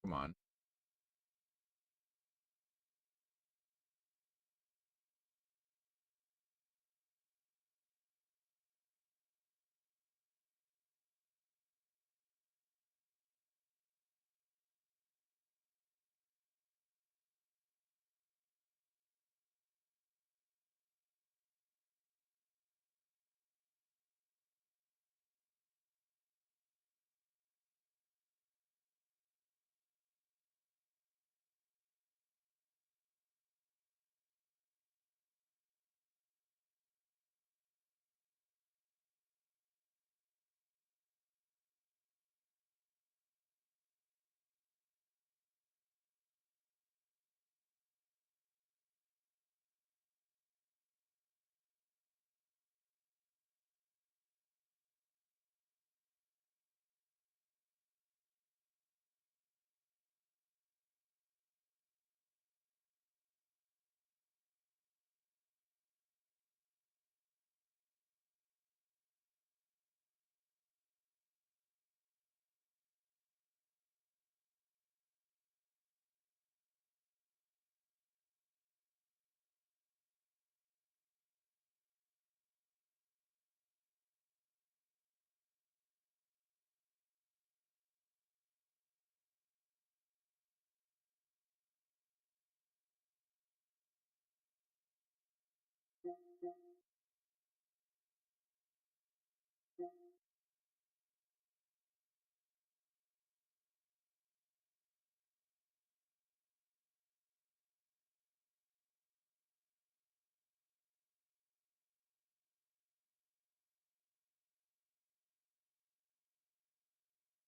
Come on.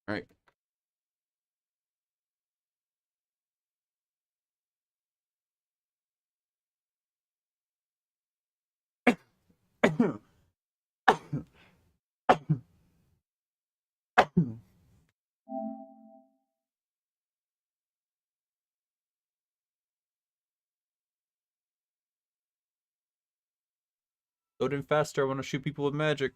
All right. Load in faster. I want to shoot people with magic.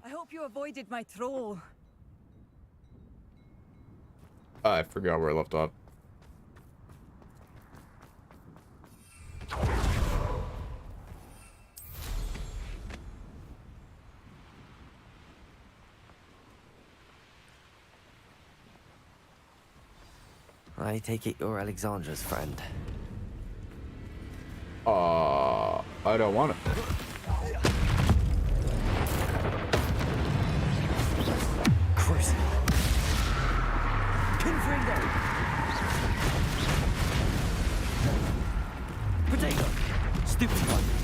I hope you avoided my troll. I forgot where I left off. I take it you're Alexandra's friend. I don't want it. Cruise. Confringo. Potato. Stupid one.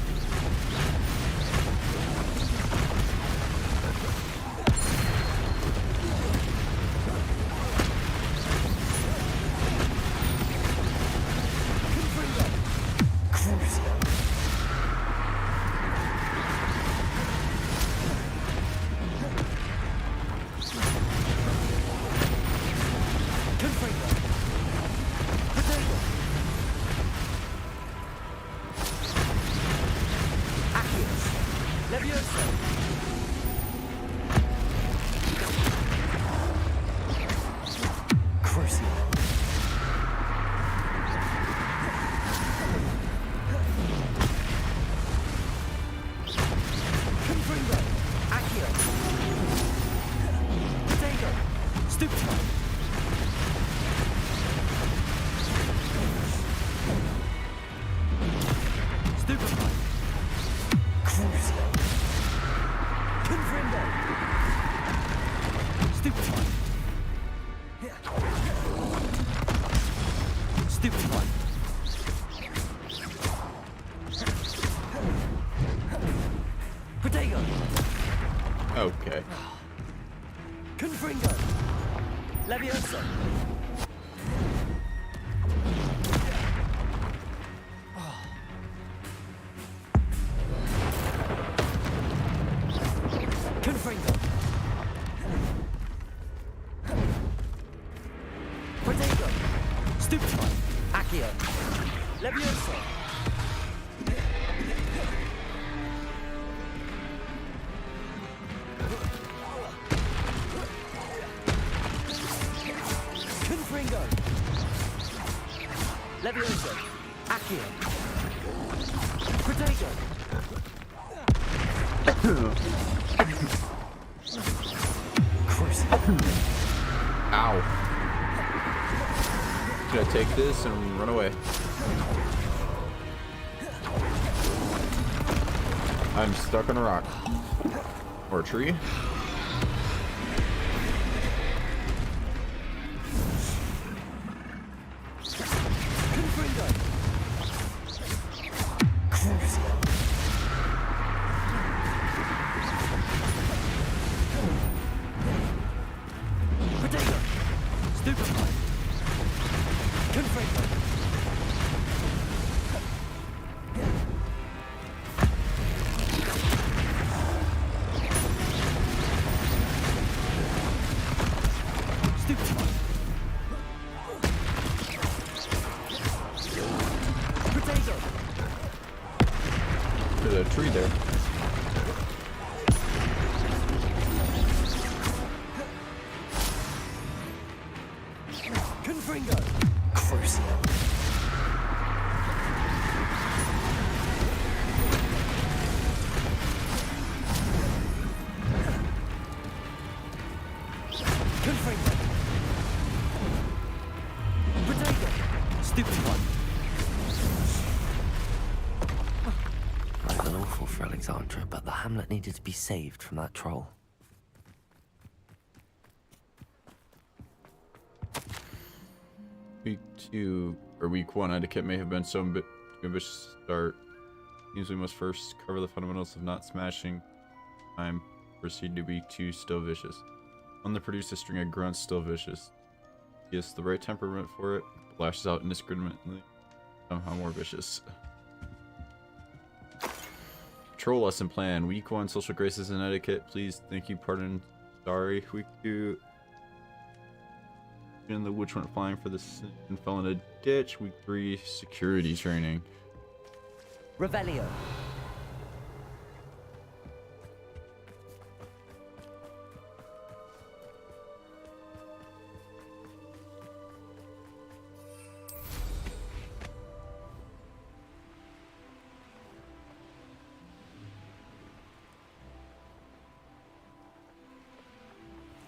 Okay. Confringo. Leviosa. Confringo. Potato. Stupefy. Accio. Levioso. Confringo. Levioso. Accio. Protego. Ow. Should I take this and run away? I'm stuck on a rock. Or a tree. Confringo. Crucio. Protego. Stupefy. Confringo. Stupefy. Protego. There's a tree there. Confringo. Crucio. Confringo. Protego. Stupefy. I feel awful for Alexandra, but the hamlet needed to be saved from that troll. Week 2 or week 1 etiquette may have been some bit ambitious to start. Usually must first cover the fundamentals of not smashing. Time proceed to week 2 still vicious. One that produced a string of grunts still vicious. He has the right temperament for it, but lashes out indiscriminately, somehow more vicious. Troll lesson plan. Week 1 social graces and etiquette. Please, thank you, pardon, sorry. Week 2 and the witch went flying for the sin and fell in a ditch. Week 3 security training. Revelio.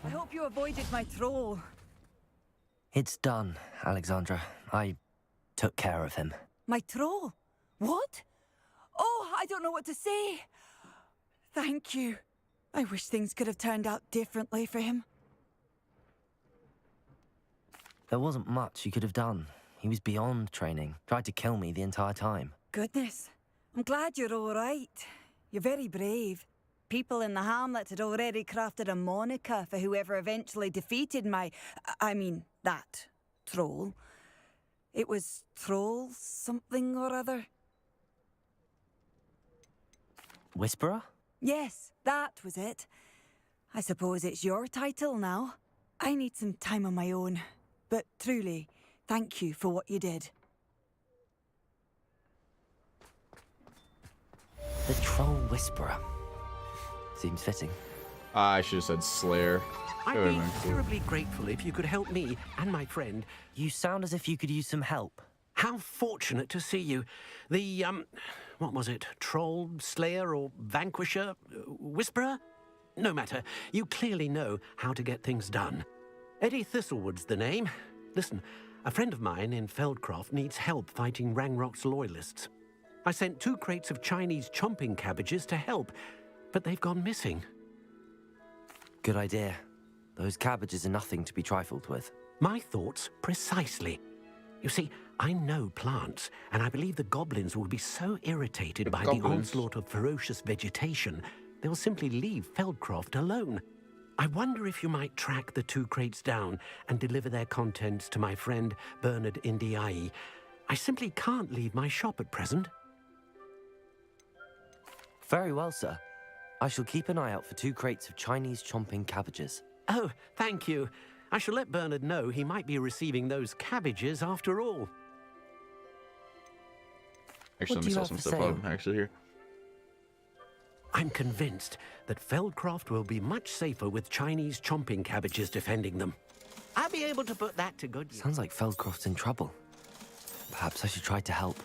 I hope you avoided my troll. It's done, Alexandra. I took care of him. My troll? What? Oh, I don't know what to say. Thank you. I wish things could have turned out differently for him. There wasn't much you could have done. He was beyond training, tried to kill me the entire time. Goodness. I'm glad you're all right. You're very brave. People in the hamlet had already crafted a moniker for whoever eventually defeated that troll. It was Troll something or other. Whisperer? Yes, that was it. I suppose it's your title now. I need some time on my own. But truly, thank you for what you did. The Troll Whisperer. Seems fitting. I should have said Slayer. I'd That would've be been cool. terribly grateful if you could help me and my friend. You sound as if you could use some help. How fortunate to see you. The, what was it? Troll, Slayer, or Vanquisher? Whisperer? No matter. You clearly know how to get things done. Eddie Thistlewood's the name. Listen, a friend of mine in Feldcroft needs help fighting Rangrock's loyalists. I sent 2 crates of Chinese chomping cabbages to help, but they've gone missing. Good idea. Those cabbages are nothing to be trifled with. My thoughts precisely. You see, I know plants, and I believe the goblins will be so irritated by the goblins. onslaught of ferocious vegetation, they will simply leave Feldcroft alone. I wonder if you might track the 2 crates down and deliver their contents to my friend Bernard Indiai. I simply can't leave my shop at present. Very well, sir. I shall keep an eye out for 2 crates of Chinese chomping cabbages. Oh, thank you. I shall let Bernard know he might be receiving those cabbages after all. Actually, What let do me you sell have some for stuff while sale? I'm actually here. I'm convinced that Feldcroft will be much safer with Chinese chomping cabbages defending them. I'll be able to put that to good use. Sounds like Feldcroft's in trouble. Perhaps I should try to help.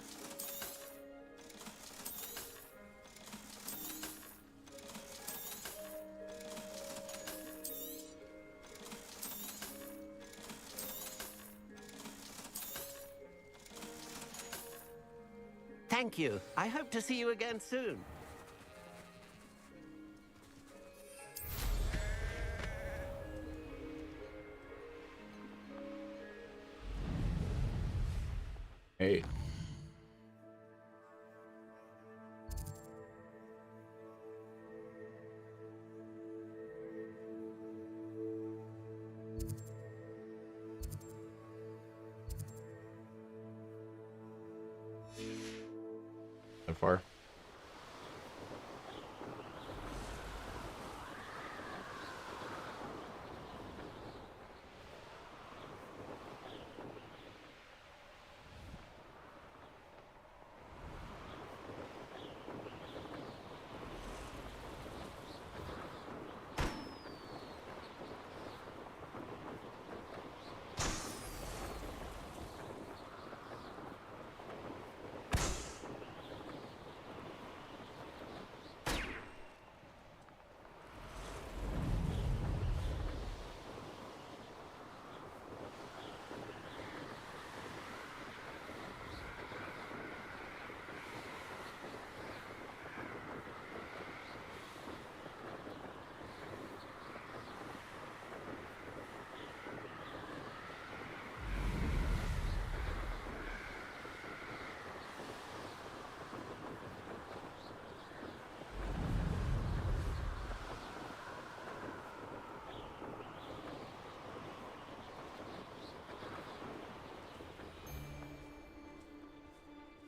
Thank you. I hope to see you again soon. Hey. So far.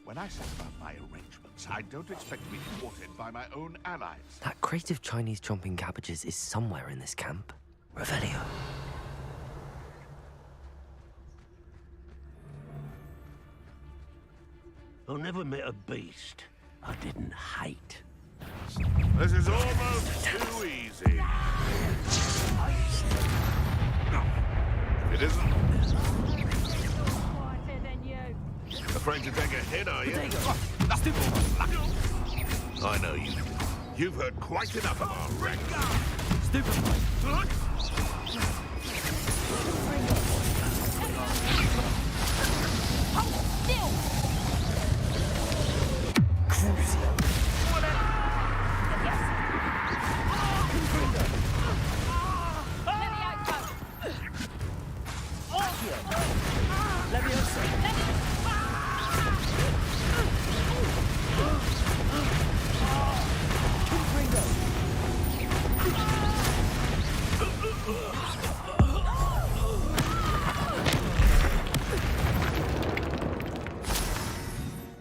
When I set about my arrangements, I don't expect to be thwarted by my own allies. That crate of Chinese chomping cabbages is somewhere in this camp. Revelio. I never met a beast I didn't hate. This is almost too easy. It isn't. Afraid to take a hit, are you? I know you. You've heard quite enough of our wreck.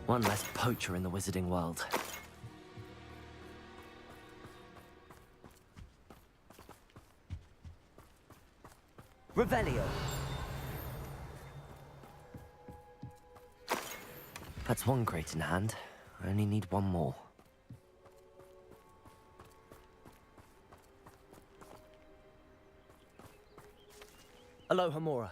One less poacher in the wizarding world. Revelio. That's one crate in hand. I only need one more. Alohomora.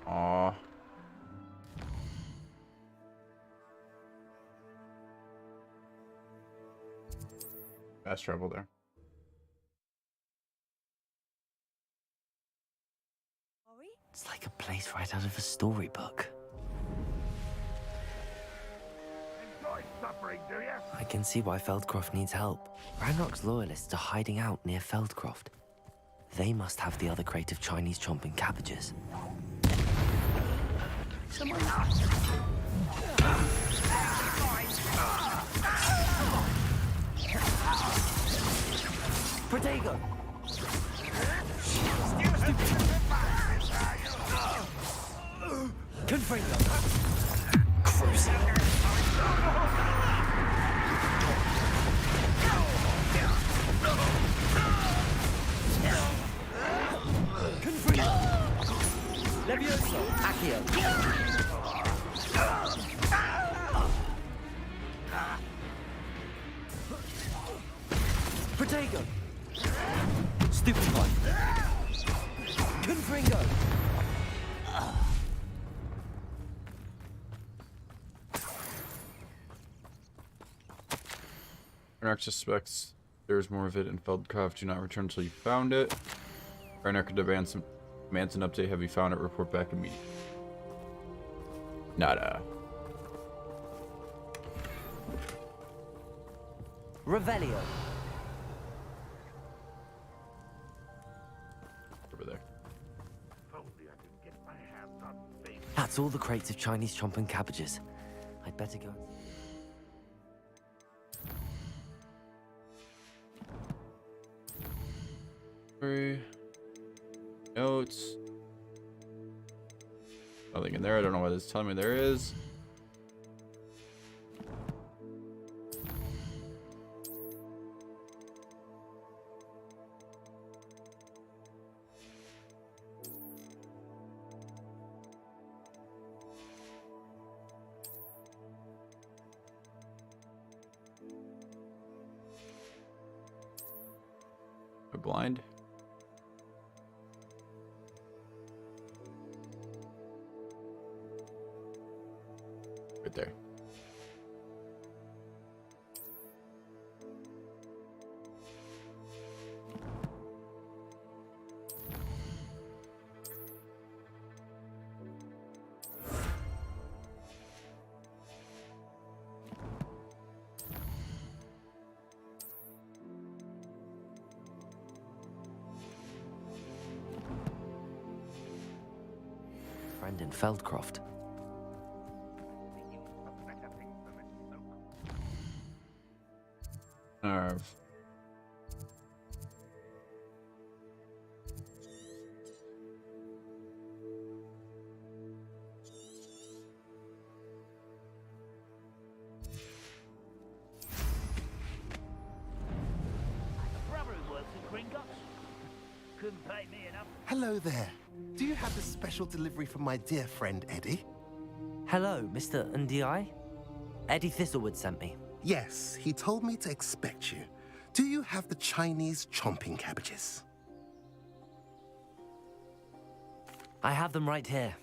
Aw. Fast travel there. It's like a place right out of a storybook. Enjoy suffering, do you? I can see why Feldcroft needs help. Ranrock's loyalists are hiding out near Feldcroft. They must have the other crate of Chinese chomping cabbages. Protego! Confringo! Cruising! Confringo! Levioso! Accio! Protego! Stupefy! Confringo! Ragnar suspects there's more of it in Feldcroft. Do not return until you found it. Ragnar demands an update. Have you found it? Report back immediately. Nada. Revelio! Over there. If only I could get my hands on things. That's all the crates of Chinese chomp and cabbages. I'd better go. Notes. Nothing in there. I don't know why this is telling me there is. Am I blind? Right there. Friend in Feldcroft. Hello there. Do you have a special delivery from my dear friend Eddie? Hello, Mr. Ndi? Eddie Thistlewood sent me. Yes, he told me to expect you. Do you have the Chinese chomping cabbages? I have them right here.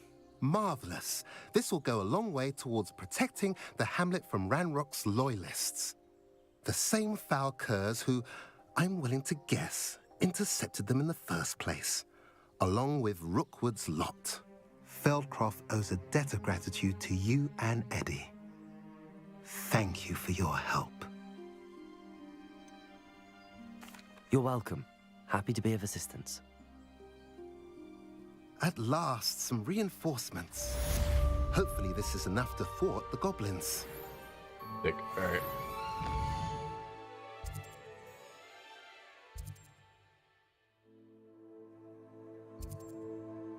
Marvelous. This will go a long way towards protecting the hamlet from Ranrock's loyalists. The same foul curs who, I'm willing to guess, intercepted them in the first place, along with Rookwood's lot. Feldcroft owes a debt of gratitude to you and Eddie. Thank you for your help. You're welcome. Happy to be of assistance. At last, some reinforcements. Hopefully this is enough to thwart the goblins. Dick. Alright.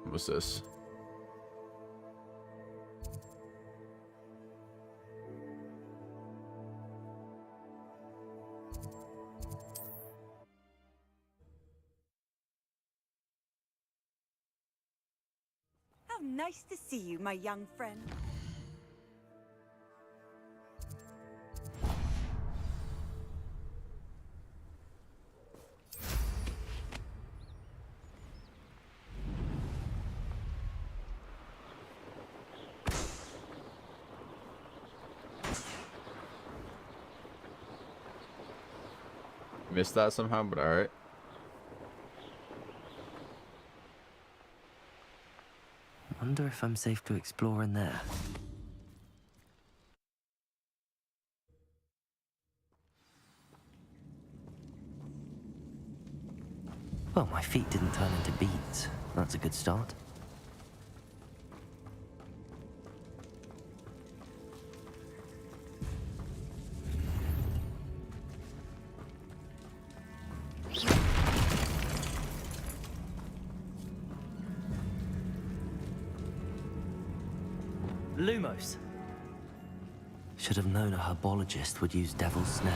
What's this? How nice to see you, my young friend. Missed that somehow, but alright. Wonder if I'm safe to explore in there. Well, my feet didn't turn into beads. That's a good start. Lumos. Should have known a herbologist would use Devil's Snare.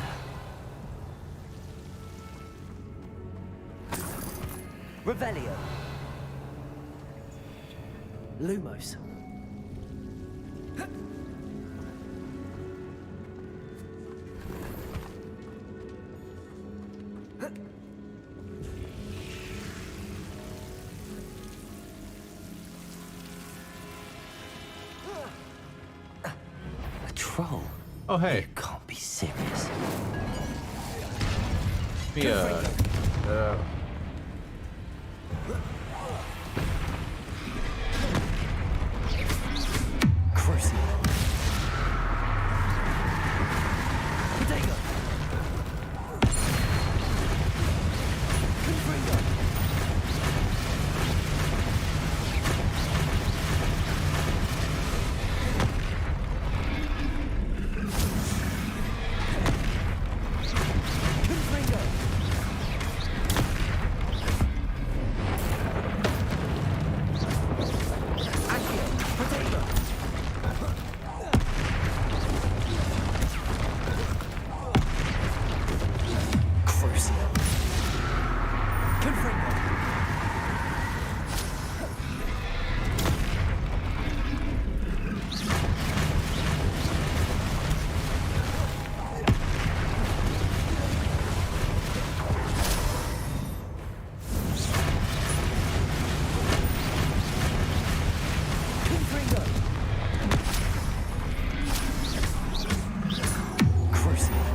Revelio. Lumos. A troll? Oh, hey. You can't be serious. Me, Crucible. Potato. Confringo. Confringo. Accio. Potato. Crucible. Confringo. Confringo. Crucible.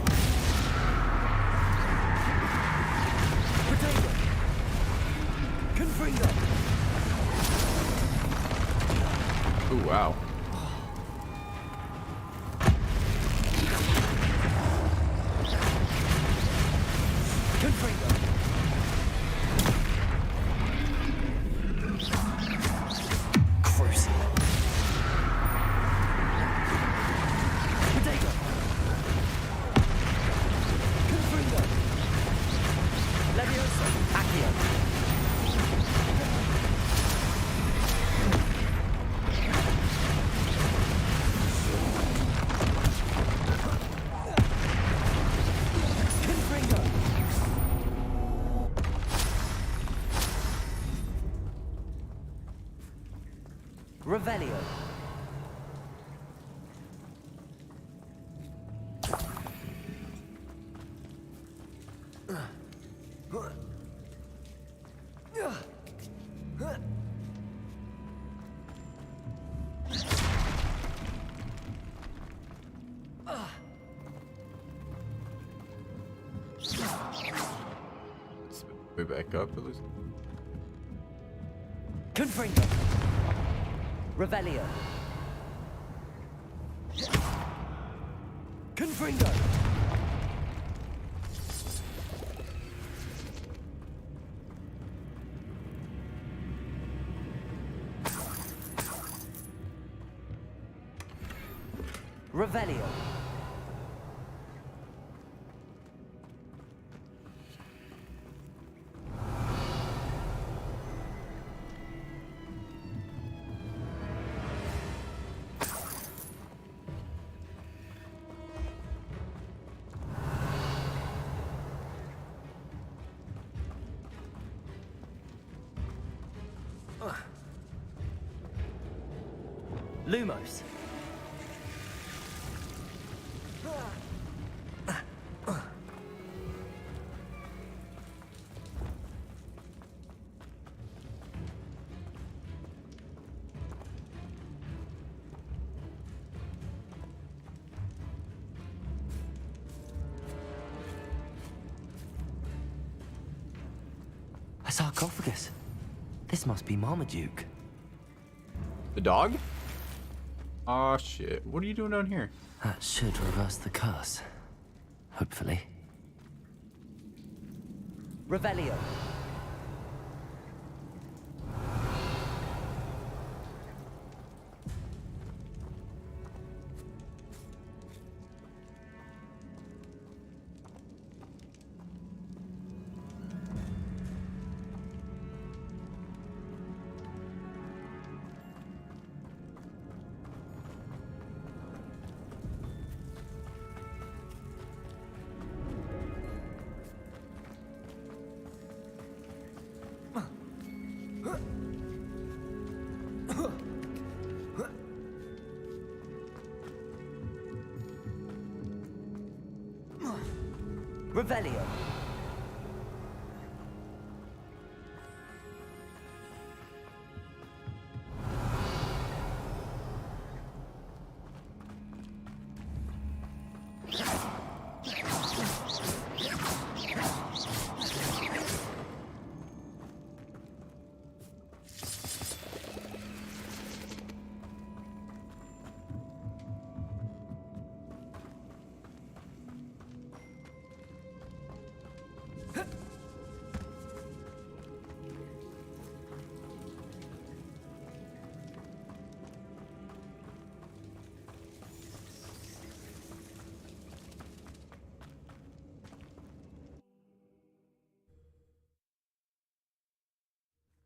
Potato. Confringo. oh, wow. Confringo. Crucible. Potato. Confringo. Levioso. Accio. Confringo. Revelio. Let's way back up at least. Confringo. Revelio. Confringo. Revelio. Lumos. A sarcophagus. This must be Marmaduke. The dog? Oh shit. What are you doing down here? That should reverse the curse. Hopefully. Revelio. Revelio.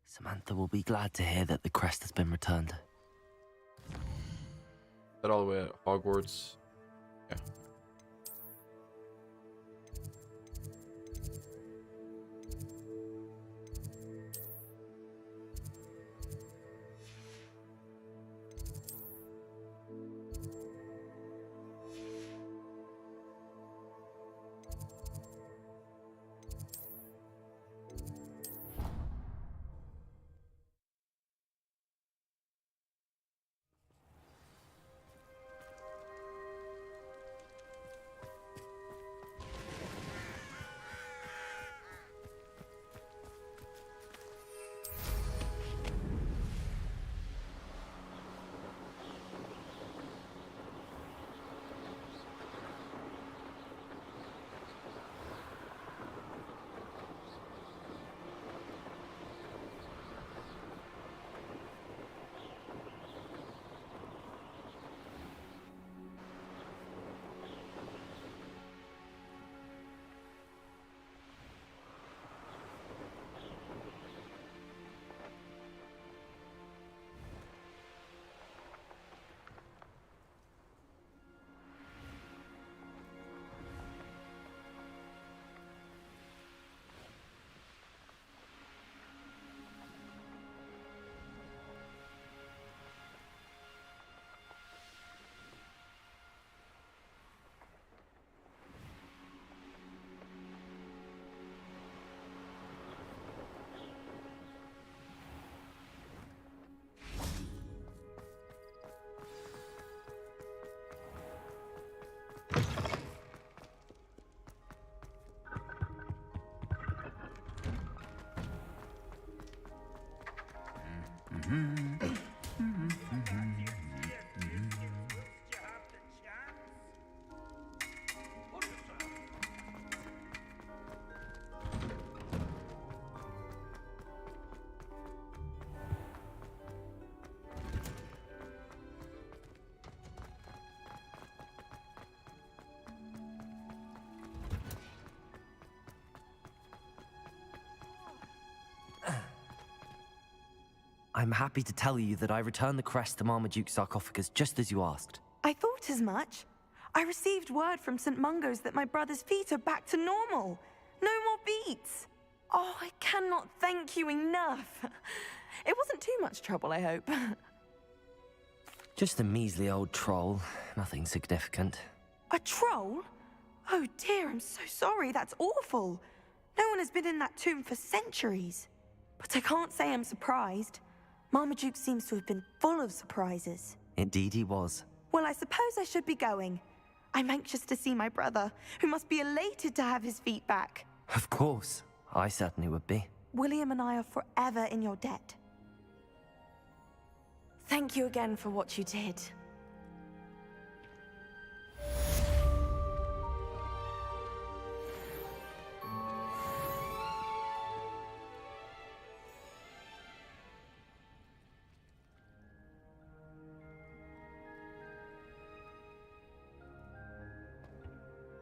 Samantha will be glad to hear that the crest has been returned. Is that all the way at Hogwarts? Yeah. I'm happy to tell you that I returned the crest to Marmaduke's sarcophagus just as you asked. I thought as much. I received word from St. Mungo's that my brother's feet are back to normal. No more beats. Oh, I cannot thank you enough. It wasn't too much trouble, I hope. Just a measly old troll, nothing significant. A troll? Oh dear, I'm so sorry. That's awful. No one has been in that tomb for centuries. But I can't say I'm surprised. Marmaduke seems to have been full of surprises. Indeed he was. Well, I suppose I should be going. I'm anxious to see my brother, who must be elated to have his feet back. Of course, I certainly would be. William and I are forever in your debt. Thank you again for what you did.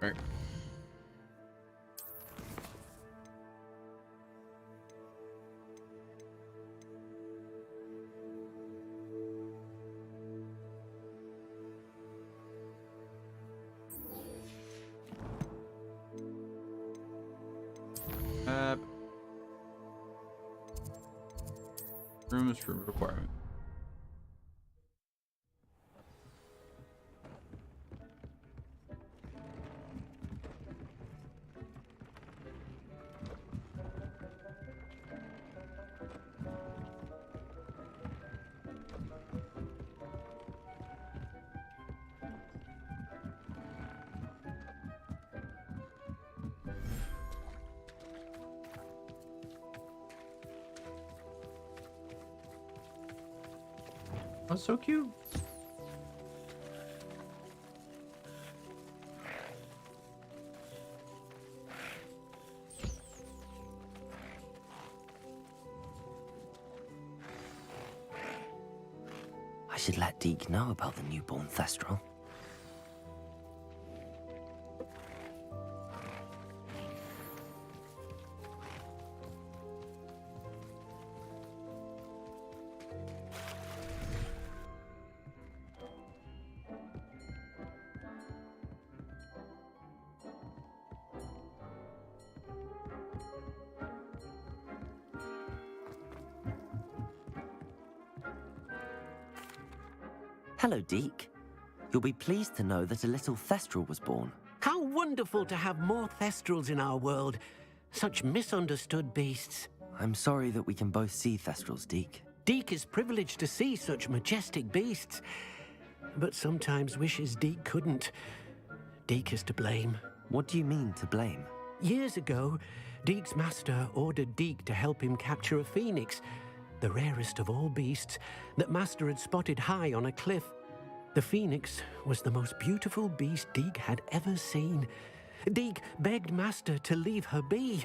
Right. Rooms for requirement. Oh, so cute. I should let Deke know about the newborn Thestral. Hello, Deke. You'll be pleased to know that a little Thestral was born. How wonderful to have more Thestrals in our world. Such misunderstood beasts. I'm sorry that we can both see Thestrals, Deke. Deke is privileged to see such majestic beasts, but sometimes wishes Deke couldn't. Deke is to blame. What do you mean, to blame? Years ago, Deke's master ordered Deke to help him capture a phoenix, the rarest of all beasts, that Master had spotted high on a cliff. The phoenix was the most beautiful beast Deke had ever seen. Deke begged Master to leave her be.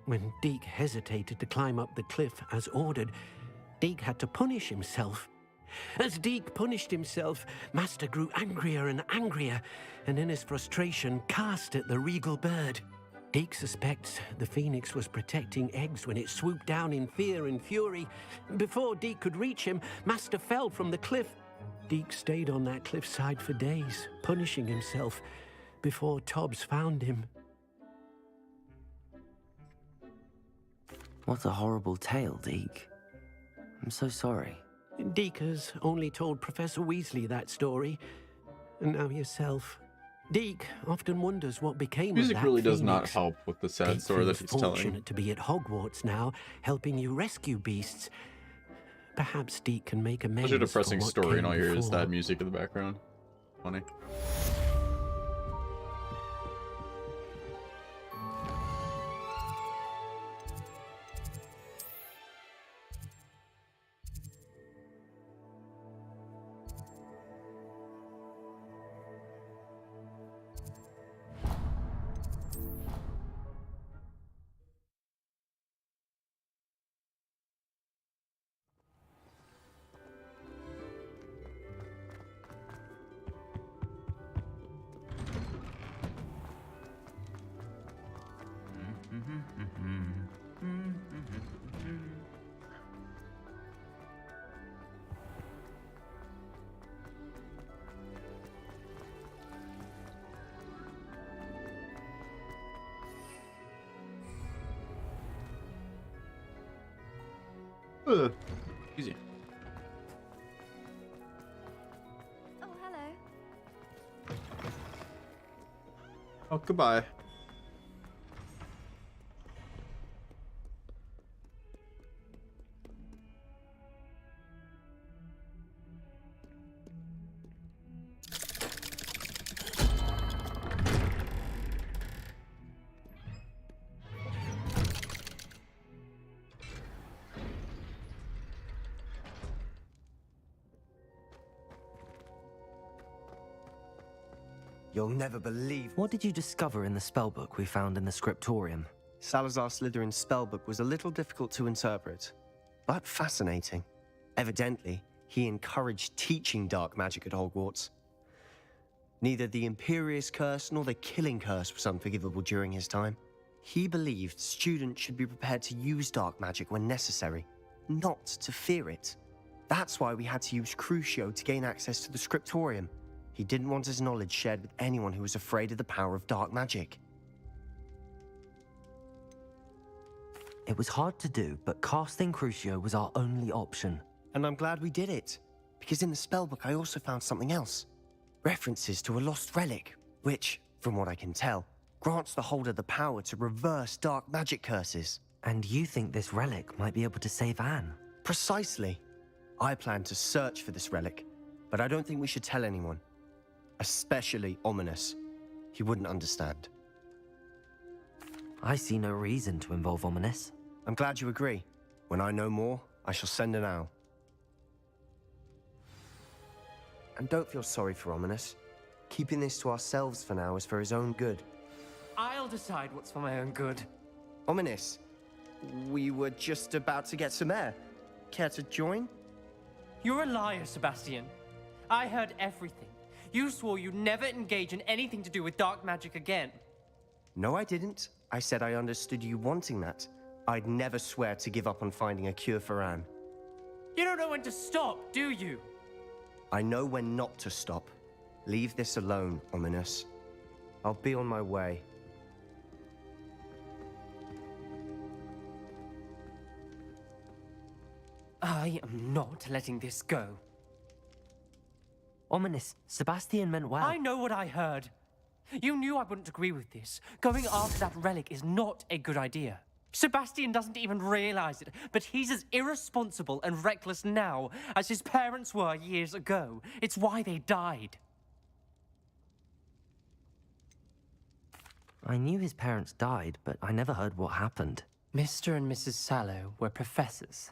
When Deke hesitated to climb up the cliff as ordered, Deke had to punish himself. As Deke punished himself, Master grew angrier and angrier, and in his frustration cast at the regal bird. Deke suspects the phoenix was protecting eggs when it swooped down in fear and fury. Before Deke could reach him, Master fell from the cliff. Deke stayed on that cliffside for days, punishing himself, before Tobbs found him. What a horrible tale, Deke. I'm so sorry. Deke has only told Professor Weasley that story, and now yourself. Deke often wonders what became Music of that really does phoenix. not help with the sad Deke story that feels he's telling. fortunate to be at Hogwarts now, helping you rescue beasts. Perhaps Deke can make amends. Such a depressing for what story, and came all you hear is before. that music in the background. Funny. Easy. Oh, hello. Oh, goodbye. You'll never believe. What did you discover in the spellbook we found in the scriptorium? Salazar Slytherin's spellbook was a little difficult to interpret, but fascinating. Evidently, he encouraged teaching dark magic at Hogwarts. Neither the Imperious Curse nor the Killing Curse was unforgivable during his time. He believed students should be prepared to use dark magic when necessary, not to fear it. That's why we had to use Crucio to gain access to the scriptorium. He didn't want his knowledge shared with anyone who was afraid of the power of dark magic. It was hard to do, but casting Crucio was our only option. And I'm glad we did it, because in the spellbook I also found something else. References to a lost relic, which, from what I can tell, grants the holder the power to reverse dark magic curses. And you think this relic might be able to save Anne? Precisely. I plan to search for this relic, but I don't think we should tell anyone. Especially Ominis. He wouldn't understand. I see no reason to involve Ominis. I'm glad you agree. When I know more, I shall send an owl. And don't feel sorry for Ominous. Keeping this to ourselves for now is for his own good. I'll decide what's for my own good. Ominous, we were just about to get some air. Care to join? You're a liar, Sebastian. I heard everything. You swore you'd never engage in anything to do with dark magic again. No, I didn't. I said I understood you wanting that. I'd never swear to give up on finding a cure for Anne. You don't know when to stop, do you? I know when not to stop. Leave this alone, Ominous. I'll be on my way. I am not letting this go. Ominous, Sebastian meant well. I know what I heard. You knew I wouldn't agree with this. Going after that relic is not a good idea. Sebastian doesn't even realize it, but he's as irresponsible and reckless now as his parents were years ago. It's why they died. I knew his parents died, but I never heard what happened. Mr. and Mrs. Sallow were professors.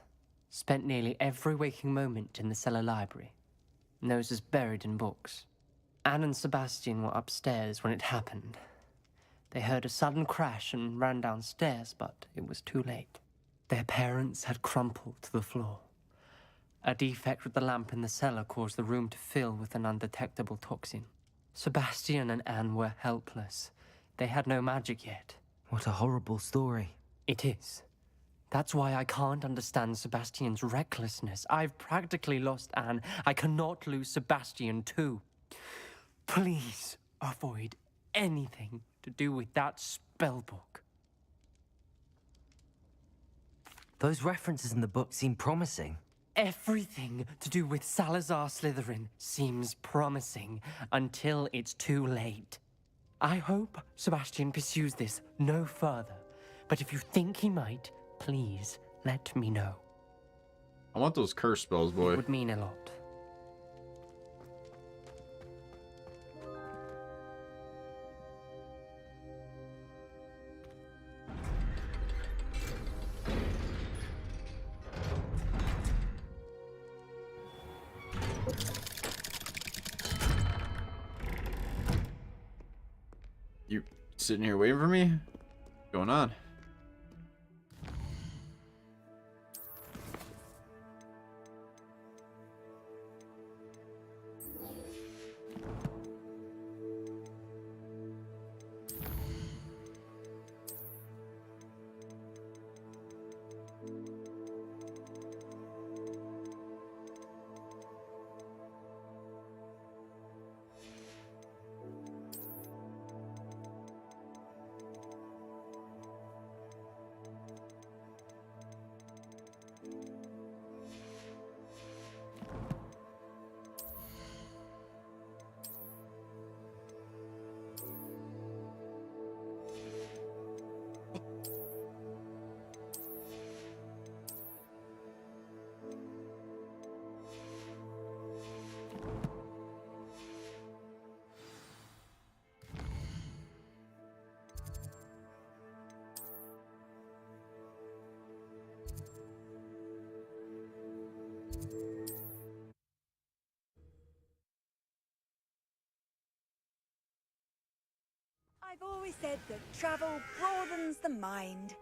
Spent nearly every waking moment in the cellar library. Noses buried in books. Anne and Sebastian were upstairs when it happened. They heard a sudden crash and ran downstairs, but it was too late. Their parents had crumpled to the floor. A defect with the lamp in the cellar caused the room to fill with an undetectable toxin. Sebastian and Anne were helpless. They had no magic yet. What a horrible story. It is. That's why I can't understand Sebastian's recklessness. I've practically lost Anne. I cannot lose Sebastian too. Please avoid anything to do with that spellbook. Those references in the book seem promising. Everything to do with Salazar Slytherin seems promising until it's too late. I hope Sebastian pursues this no further, but if you think he might, please let me know. I want those curse spells, boy. It would mean a lot. You sitting here waiting for me? What's going on? I've always said that travel broadens the mind.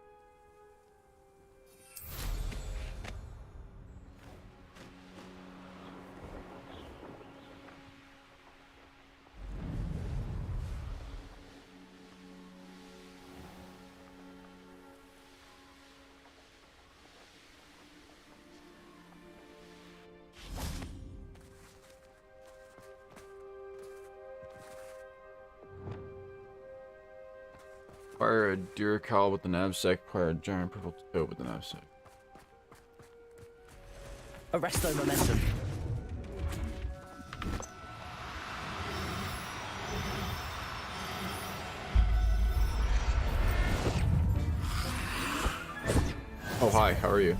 Acquire a Duracal with the knapsack. Acquire a giant purple toad with the knapsack. Arresto momentum. Oh, hi, how are you?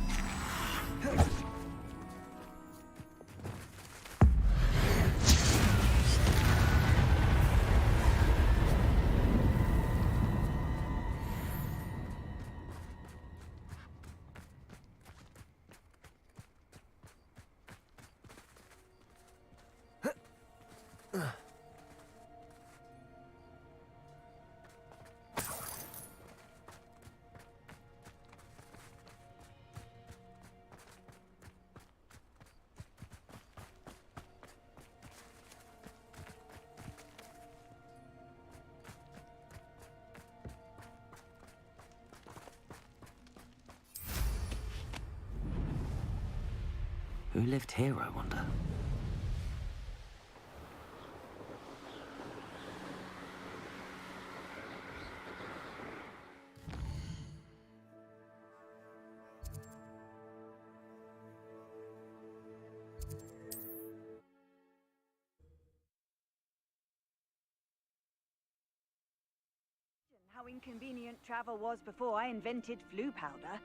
Who lived here, I wonder? How inconvenient travel was before I invented flu powder.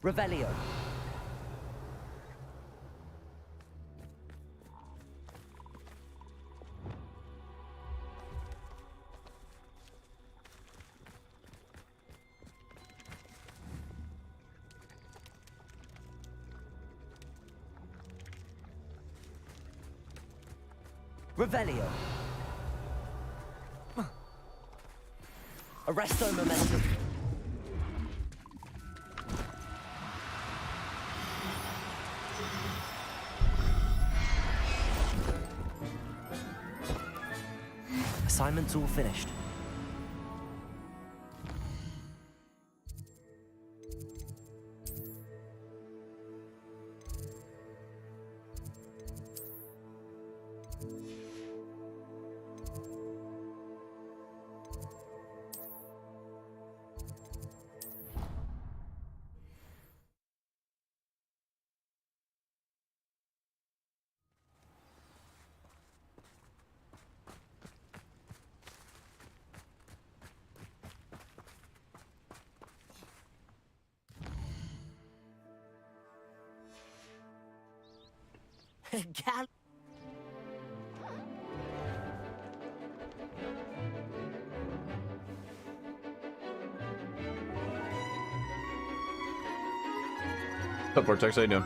Revelio. Revelio. Arresto momentum. Assignment's all finished. Gal. What's up, Vortex? How you doing?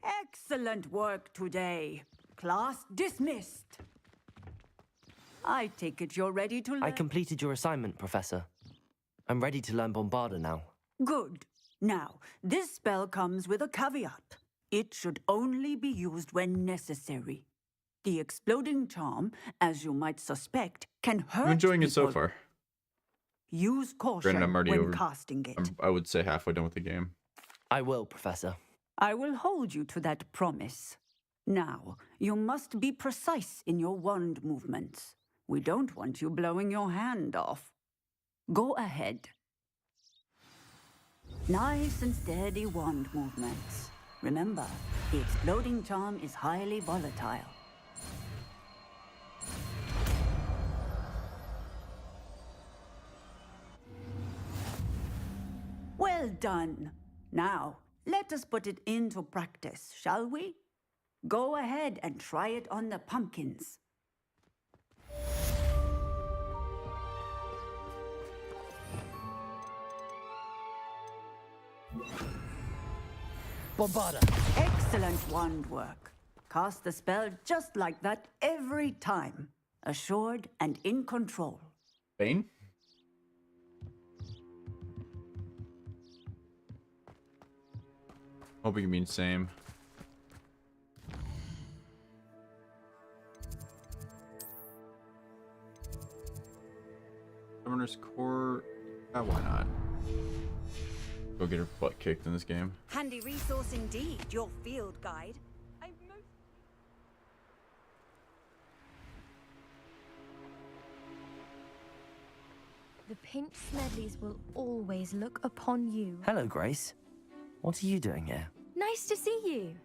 Excellent work today. Class dismissed. I take it you're ready to learn. I completed your assignment, Professor. I'm ready to learn Bombarda now. Good. Now, this spell comes with a caveat. It should only be used when necessary. The exploding charm, as you might suspect, can hurt I'm enjoying it so people. far. Use caution Granted, I'm already when over. casting it. I would say halfway done with the game. I will, Professor. I will hold you to that promise. Now, you must be precise in your wand movements. We don't want you blowing your hand off. Go ahead. Nice and steady wand movements. Remember, the exploding charm is highly volatile. Well done. Now, let us put it into practice, shall we? Go ahead and try it on the pumpkins. Bombarda. Excellent wand work. Cast the spell just like that every time. Assured and in control. Bane? Hoping you mean same. Summoner's Core. Yeah, why not? Go get her butt kicked in this game. Handy resource indeed, your field guide. The Pinch Smedleys will always look upon you. Hello, Grace. What are you doing here? Nice to see you.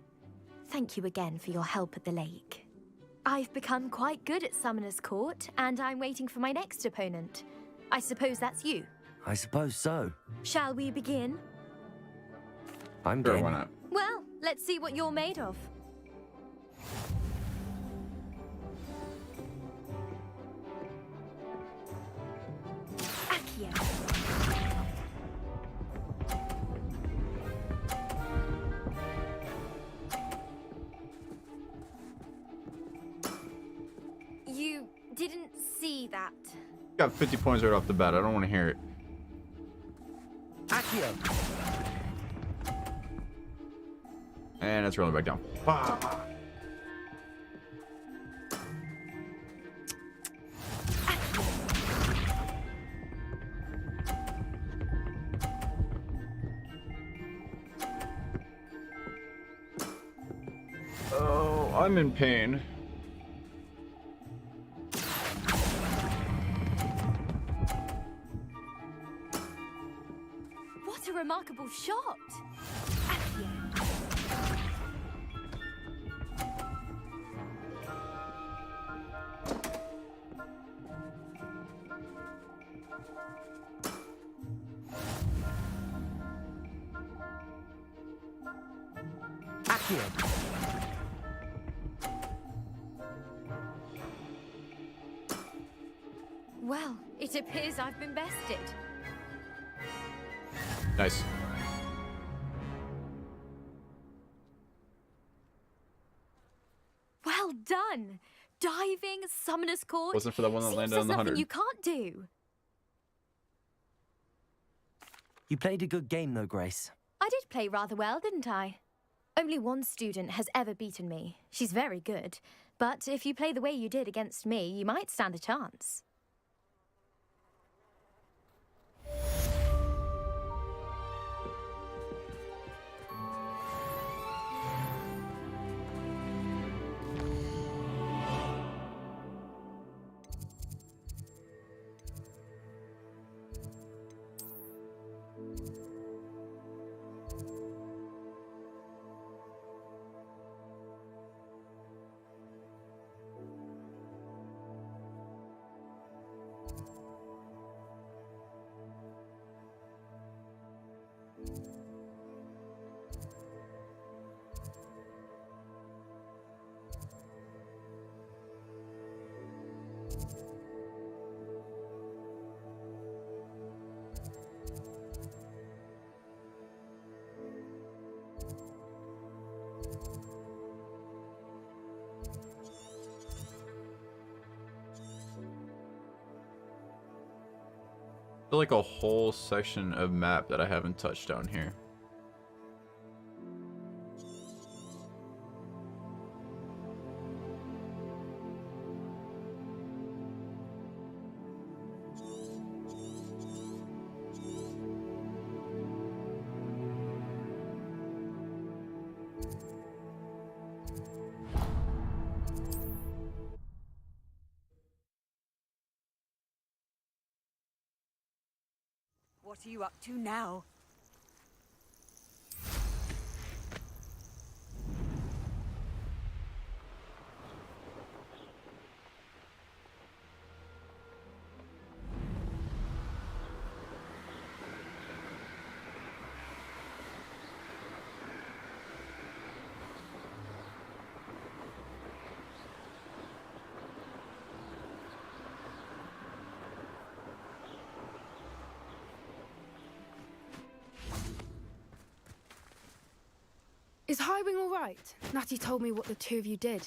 Thank you again for your help at the lake. I've become quite good at Summoner's Court, and I'm waiting for my next opponent. I suppose that's you. I suppose so. Shall we begin? I'm Sure, game. why not? Well, let's see what you're made of. Accio. You didn't see that. Got 50 points right off the bat. I don't want to hear it. Accio. And it's rolling back down. Oh, I'm in pain. What a remarkable shot! Accio. Accio. Well, it appears I've been bested. Nice. Well done! Diving, Summoner's Court. Wasn't for that one that seems landed there's on the nothing 100. you can't do. You played a good game, though, Grace. I did play rather well, didn't I? Only one student has ever beaten me. She's very good. But if you play the way you did against me, you might stand a chance. I feel like a whole section of map that I haven't touched down here. What are you up to now? Is Highwing all right? Natty told me what the two of you did.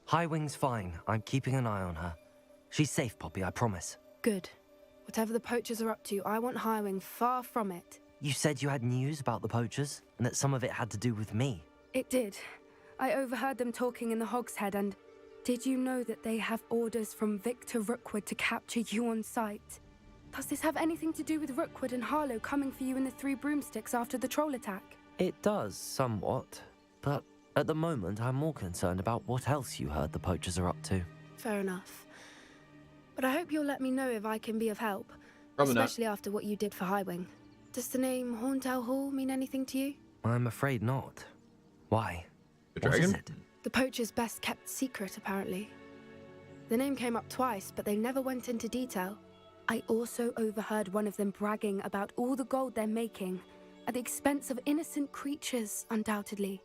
Highwing's fine. I'm keeping an eye on her. She's safe, Poppy, I promise. Good. Whatever the poachers are up to, I want Highwing far from it. You said you had news about the poachers, and that some of it had to do with me. It did. I overheard them talking in the Hogshead, and did you know that they have orders from Victor Rookwood to capture you on sight? Does this have anything to do with Rookwood and Harlow coming for you in the Three Broomsticks after the troll attack? It does, somewhat. But at the moment, I'm more concerned about what else you heard the poachers are up to. Fair enough. But I hope you'll let me know if I can be of help. Probably not. Especially after what you did for Highwing. Does the name Horntail Hall mean anything to you? I'm afraid not. Why? The What is dragon? it? The poacher's best kept secret, apparently. The name came up twice, but they never went into detail. I also overheard one of them bragging about all the gold they're making, at the expense of innocent creatures, undoubtedly.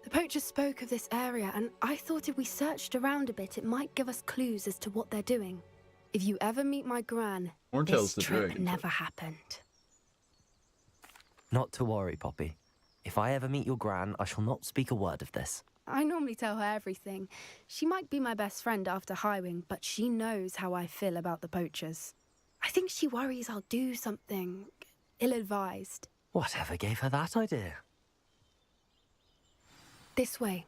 The poachers spoke of this area, and I thought if we searched around a bit, it might give us clues as to what they're doing. If you ever meet my gran, Horntail's this the trip dragon. never happened. Not to worry, Poppy. If I ever meet your gran, I shall not speak a word of this. I normally tell her everything. She might be my best friend after Highwing, but she knows how I feel about the poachers. I think she worries I'll do something ill-advised. Whatever gave her that idea? This way.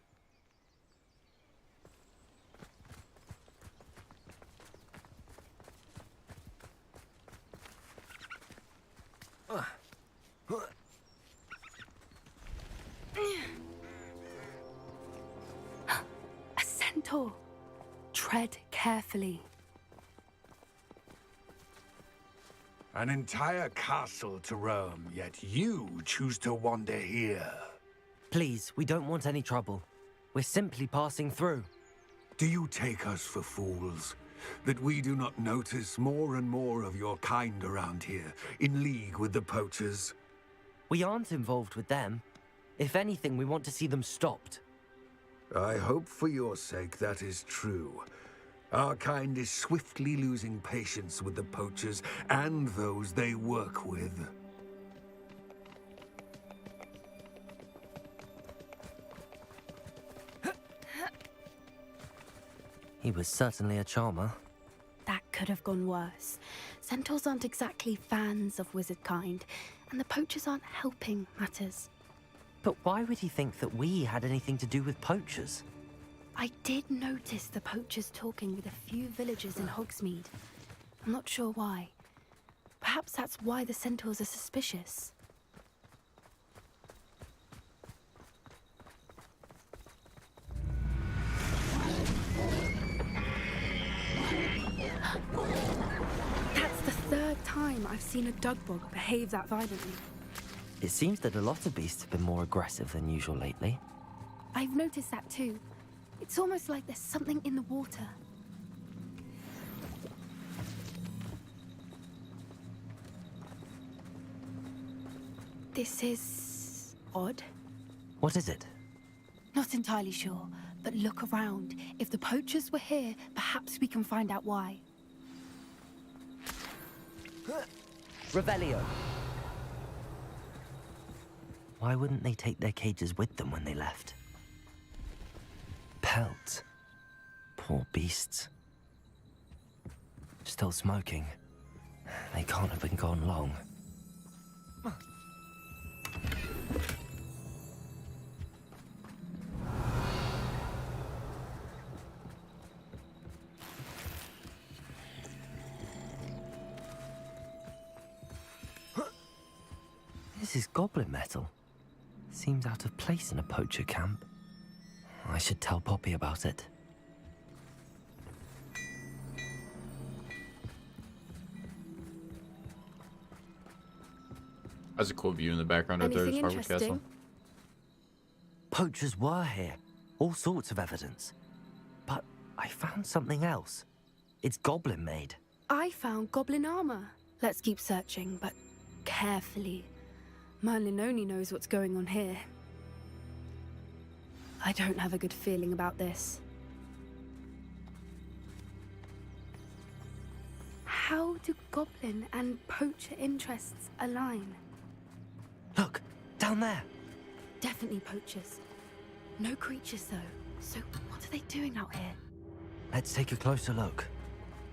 A centaur. Tread carefully. An entire castle to roam, yet you choose to wander here. Please, we don't want any trouble. We're simply passing through. Do you take us for fools? That we do not notice more and more of your kind around here, in league with the poachers? We aren't involved with them. If anything, we want to see them stopped. I hope for your sake that is true. Our kind is swiftly losing patience with the poachers and those they work with. He was certainly a charmer. That could have gone worse. Centaurs aren't exactly fans of wizard kind, and the poachers aren't helping matters. But why would he think that we had anything to do with poachers? I did notice the poachers talking with a few villagers in Hogsmeade. I'm not sure why. Perhaps that's why the centaurs are suspicious. That's the third time I've seen a Dugbog behave that violently. It seems that a lot of beasts have been more aggressive than usual lately. I've noticed that too. It's almost like there's something in the water. This is odd. What is it? Not entirely sure, but look around. If the poachers were here, perhaps we can find out why. Revelio! Why wouldn't they take their cages with them when they left? Pelt. Poor beasts. Still smoking. They can't have been gone long. This is goblin metal. Seems out of place in a poacher camp. I should tell Poppy about it. That's a cool view in the background out there as Anything Harwood Castle. interesting? Poachers were here. All sorts of evidence. But I found something else. It's goblin made. I found goblin armor. Let's keep searching, but carefully. Merlin only knows what's going on here. I don't have a good feeling about this. How do goblin and poacher interests align? Look, down there. Definitely poachers. No creatures, though. So what are they doing out here? Let's take a closer look.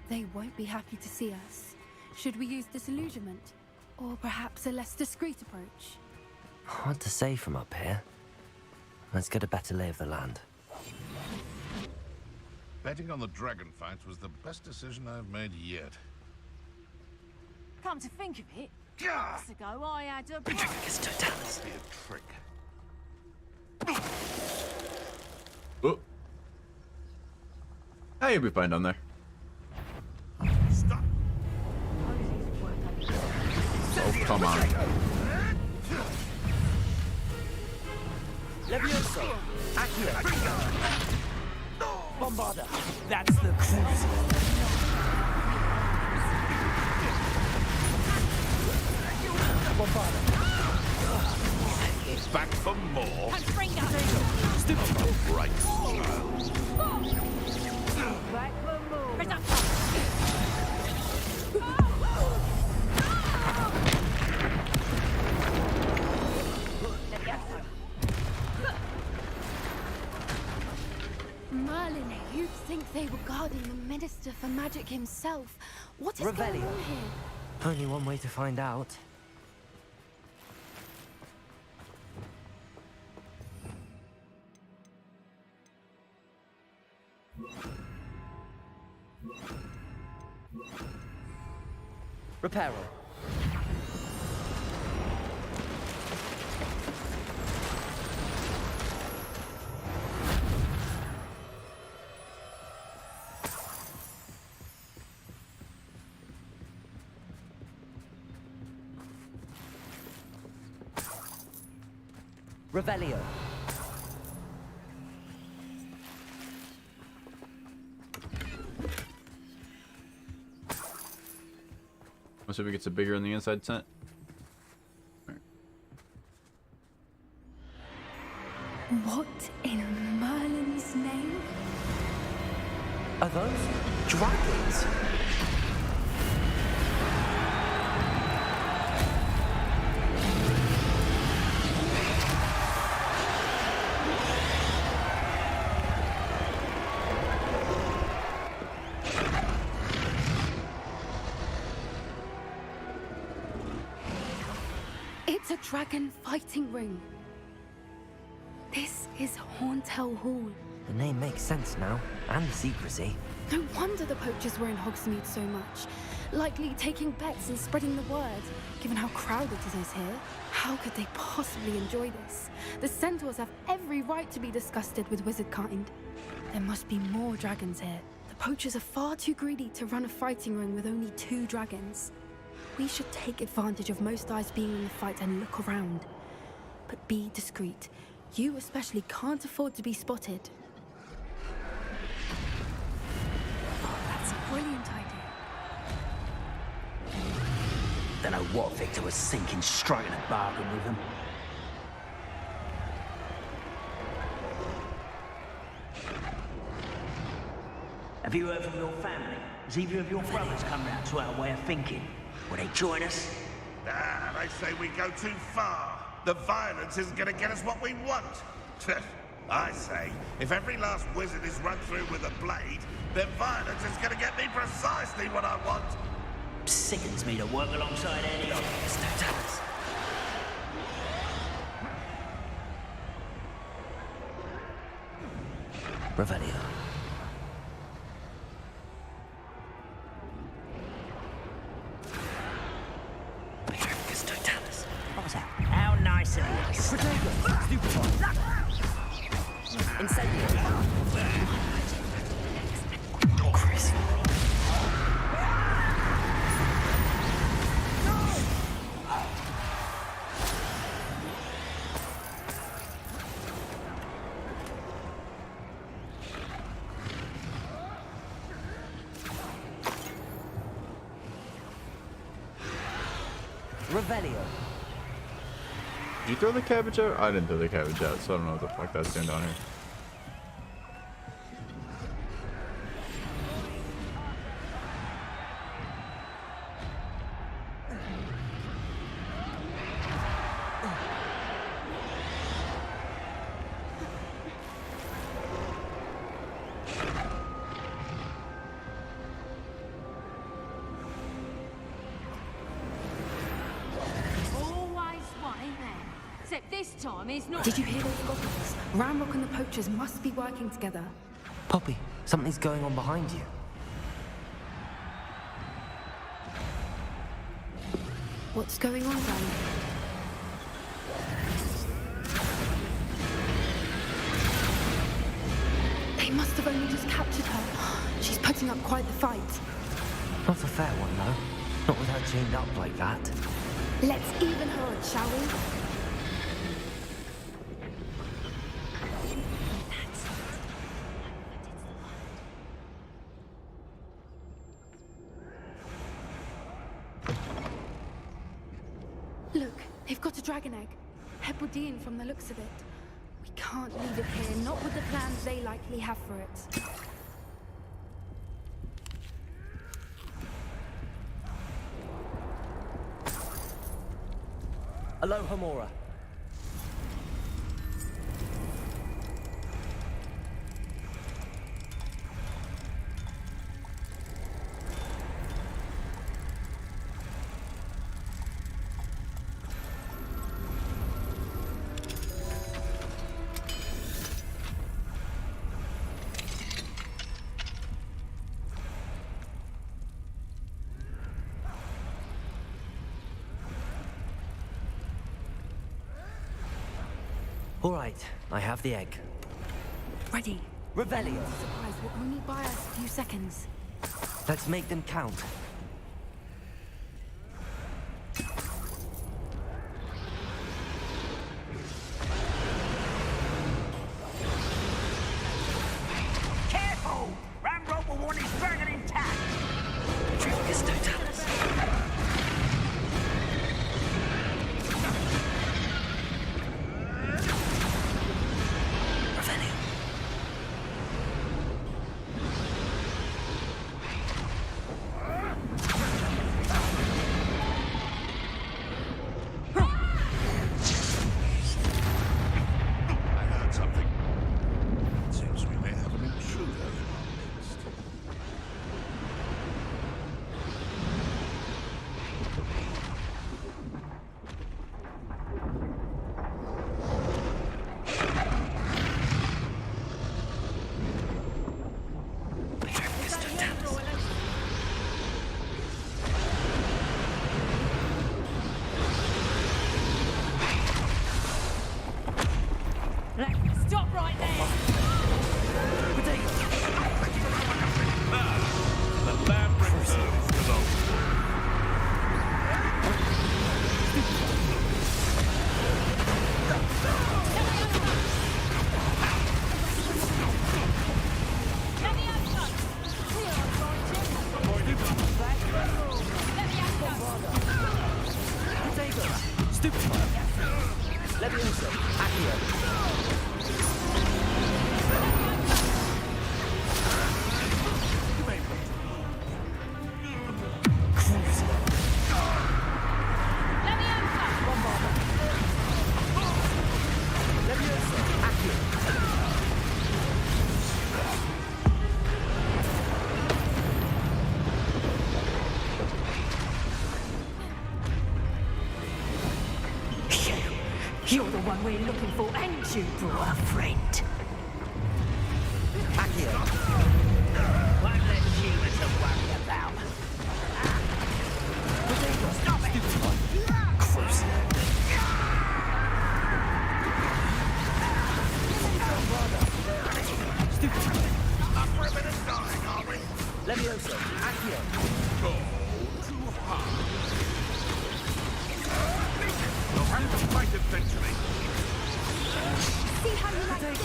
They won't be happy to see us. Should we use disillusionment? Or perhaps a less discreet approach? Hard to say from up here. Let's get a better lay of the land. Betting on the dragon fight was the best decision I've made yet. Come to think of it, months ago I had a... Be a trick. Oh. Hey, you'll be fine down there. Stop! Oh, come on. Levioso! Accio! Bombarda! That's the cruise! back for more? Confringo! Right, child. Back for more. Press up. Merlin, you'd think they were guarding the Minister for Magic himself. What is going Revelio. on here? Only one way to find out. Reparo. Revelio. Let's see if it gets it bigger on the inside tent. What in Merlin's name? Are those dragons? It's a dragon fighting ring. This is Horntail Hall. The name makes sense now, and the secrecy. No wonder the poachers were in Hogsmeade so much. Likely taking bets and spreading the word, given how crowded it is here. How could they possibly enjoy this? The centaurs have every right to be disgusted with wizard kind. There must be more dragons here. The poachers are far too greedy to run a fighting ring with only 2 dragons. We should take advantage of most eyes being in the fight and look around. But be discreet. You especially can't afford to be spotted. That's a brilliant idea. Don't know what Victor was thinking, striking a bargain with them. Have you heard from your family? Has either of your brothers come round to our way of thinking? Will they join us? Ah, they say we go too far. The violence isn't going to get us what we want. I say, if every last wizard is run through with a blade, then violence is going to get me precisely what I want. Sickens me to work alongside any of us. Revelio. What was that? How nice of you. Incendio. Chris. Revelio. Did you throw the cabbage out? I didn't throw the cabbage out, so I don't know what the fuck that's doing down here. Except this time he's not. Did you hear those goblins? Ranrock and the poachers must be working together. Poppy, something's going on behind you. What's going on, Dan? They must have only just captured her. She's putting up quite the fight. Not a fair one, though. Not with her chained up like that. Let's even her odds, shall we? Look, they've got a dragon egg. Hebridean from the looks of it. We can't leave it here, not with the plans they likely have for it. Aloha Mora. All right, I have the egg. Ready. Revelio. Surprise will only buy us a few seconds. Let's make them count. Careful! Ramrock will want his dragon intact! Trigus Totalis. I heard something. It seems we may have an intruder in our midst. Stop right there! The lamb returns to the Levioso. Accio. You're the one we're looking for, ain't you, brother friend? Accio. One less human to worry about. Stop it! Up for a bit of dying, are we? Levioso. Accio. Go too hard. They'll have to fight eventually. See how you like this?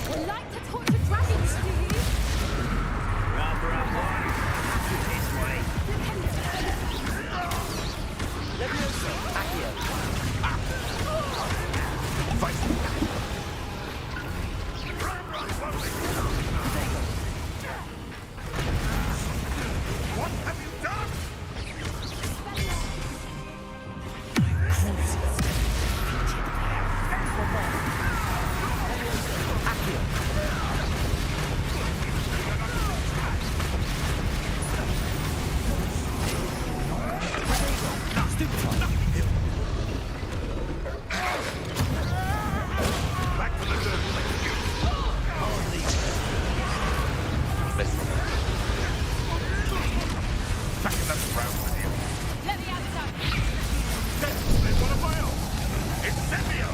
You like to torture dragons, do you? Rub, boy. This way. Levioso. Accio. Fight. What have you done? Back to the dirt, thank you. Back in that ground with you. Let me have some! They want a mile. Incendio!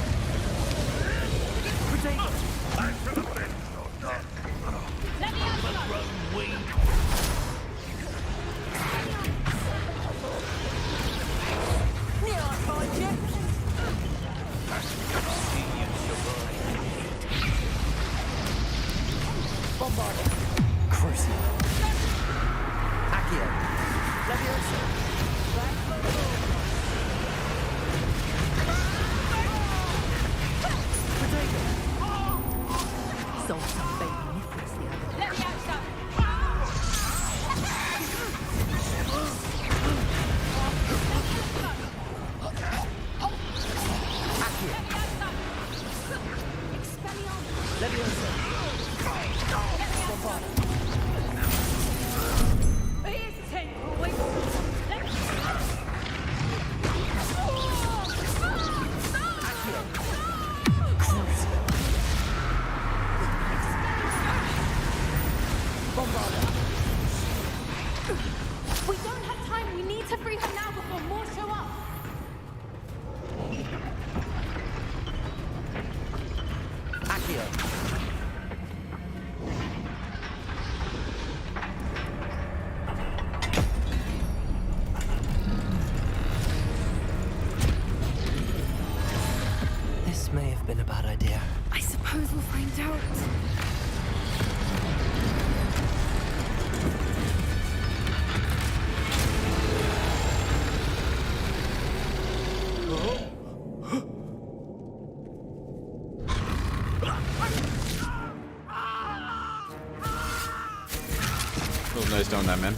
I should have been so dark. Let me have some! Overgrown weed. Here, I find you! Bombarda. Crucio. Accio. Levioso. We don't have time. We need to free her now before more show up. Accio. This may have been a bad idea. I suppose we'll find out. That was nice doing that, man.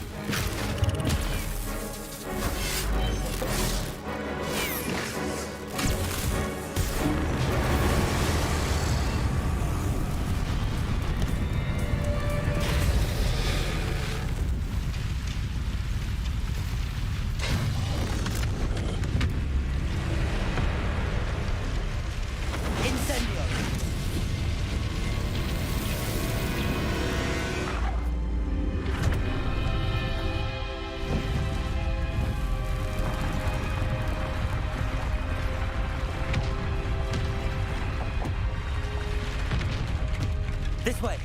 This way.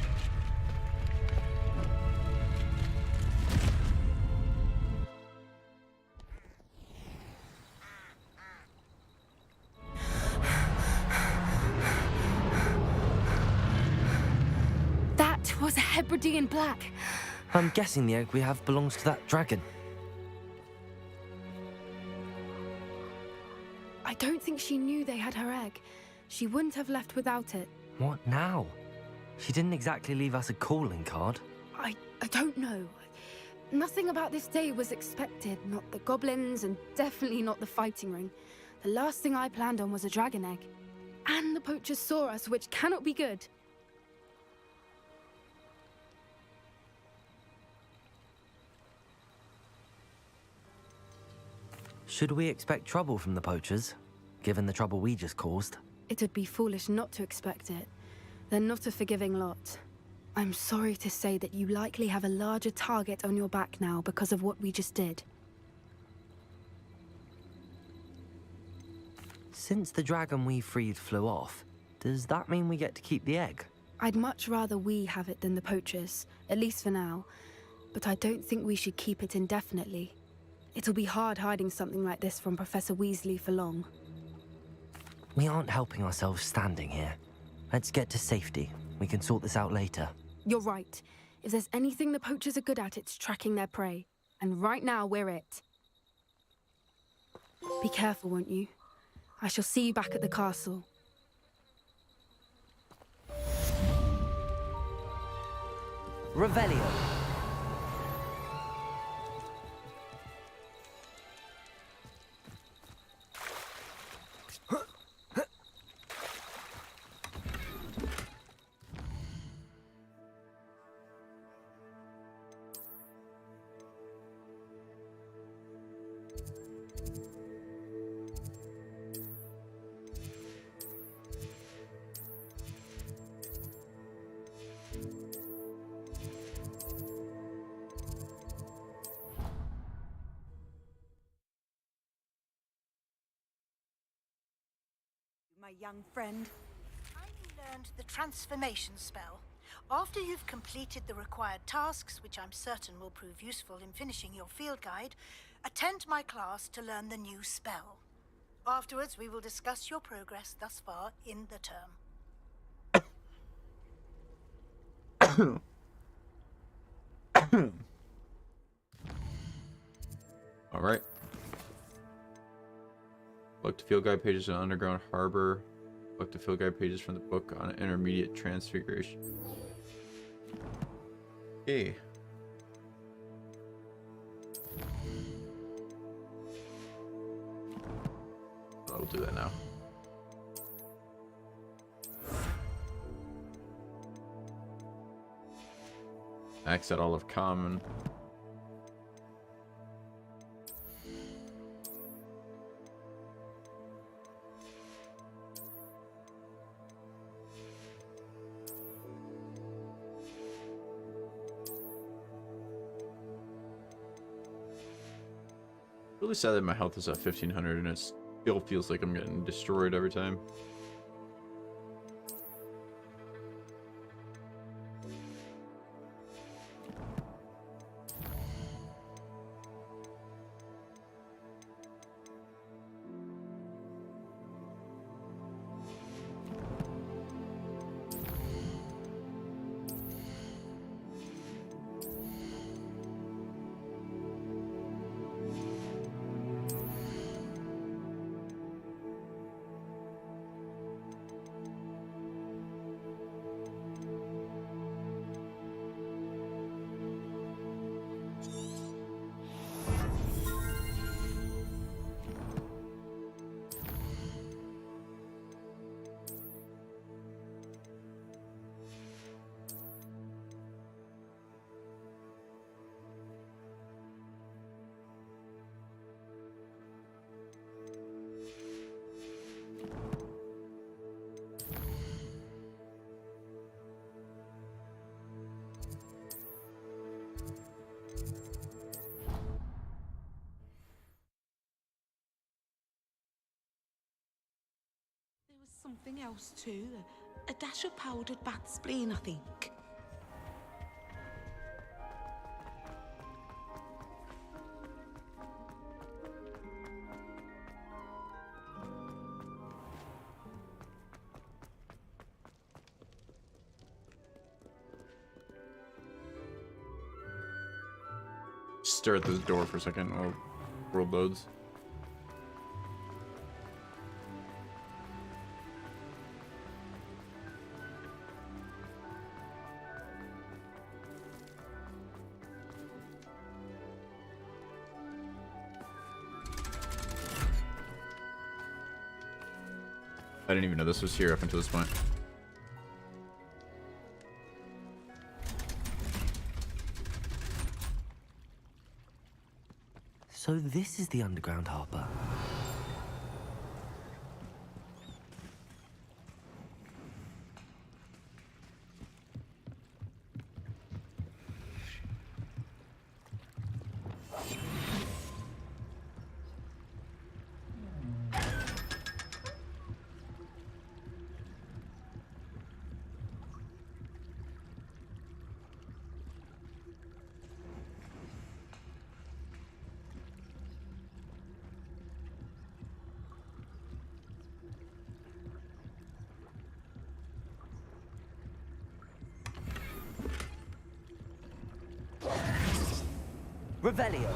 That was a Hebridean black. I'm guessing the egg we have belongs to that dragon. I don't think she knew they had her egg. She wouldn't have left without it. What now? She didn't exactly leave us a calling card. I don't know. Nothing about this day was expected. Not the goblins, and definitely not the fighting ring. The last thing I planned on was a dragon egg. And the poachers saw us, which cannot be good. Should we expect trouble from the poachers, given the trouble we just caused? It would be foolish not to expect it. They're not a forgiving lot. I'm sorry to say that you likely have a larger target on your back now because of what we just did. Since the dragon we freed flew off, does that mean we get to keep the egg? I'd much rather we have it than the poachers, at least for now. But I don't think we should keep it indefinitely. It'll be hard hiding something like this from Professor Weasley for long. We aren't helping ourselves standing here. Let's get to safety. We can sort this out later. You're right. If there's anything the poachers are good at, it's tracking their prey. And right now, we're it. Be careful, won't you? I shall see you back at the castle. Revelio. My young friend. I learned the transformation spell. After you've completed the required tasks, which I'm certain will prove useful in finishing your field guide, attend my class to learn the new spell. Afterwards, we will discuss your progress thus far in the term. All right. Look to field guide pages on Underground Harbor. Look to field guide pages from the book on Intermediate Transfiguration. Okay. I'll do that now. Max at all of common. Really sad that my health is at 1500 and it still feels like I'm getting destroyed every time. Something else too. A dash of powdered bat spleen, I think. Stare at this door for a second while world loads. I didn't even know this was here up until this point. So this is the underground harbor. Revelio.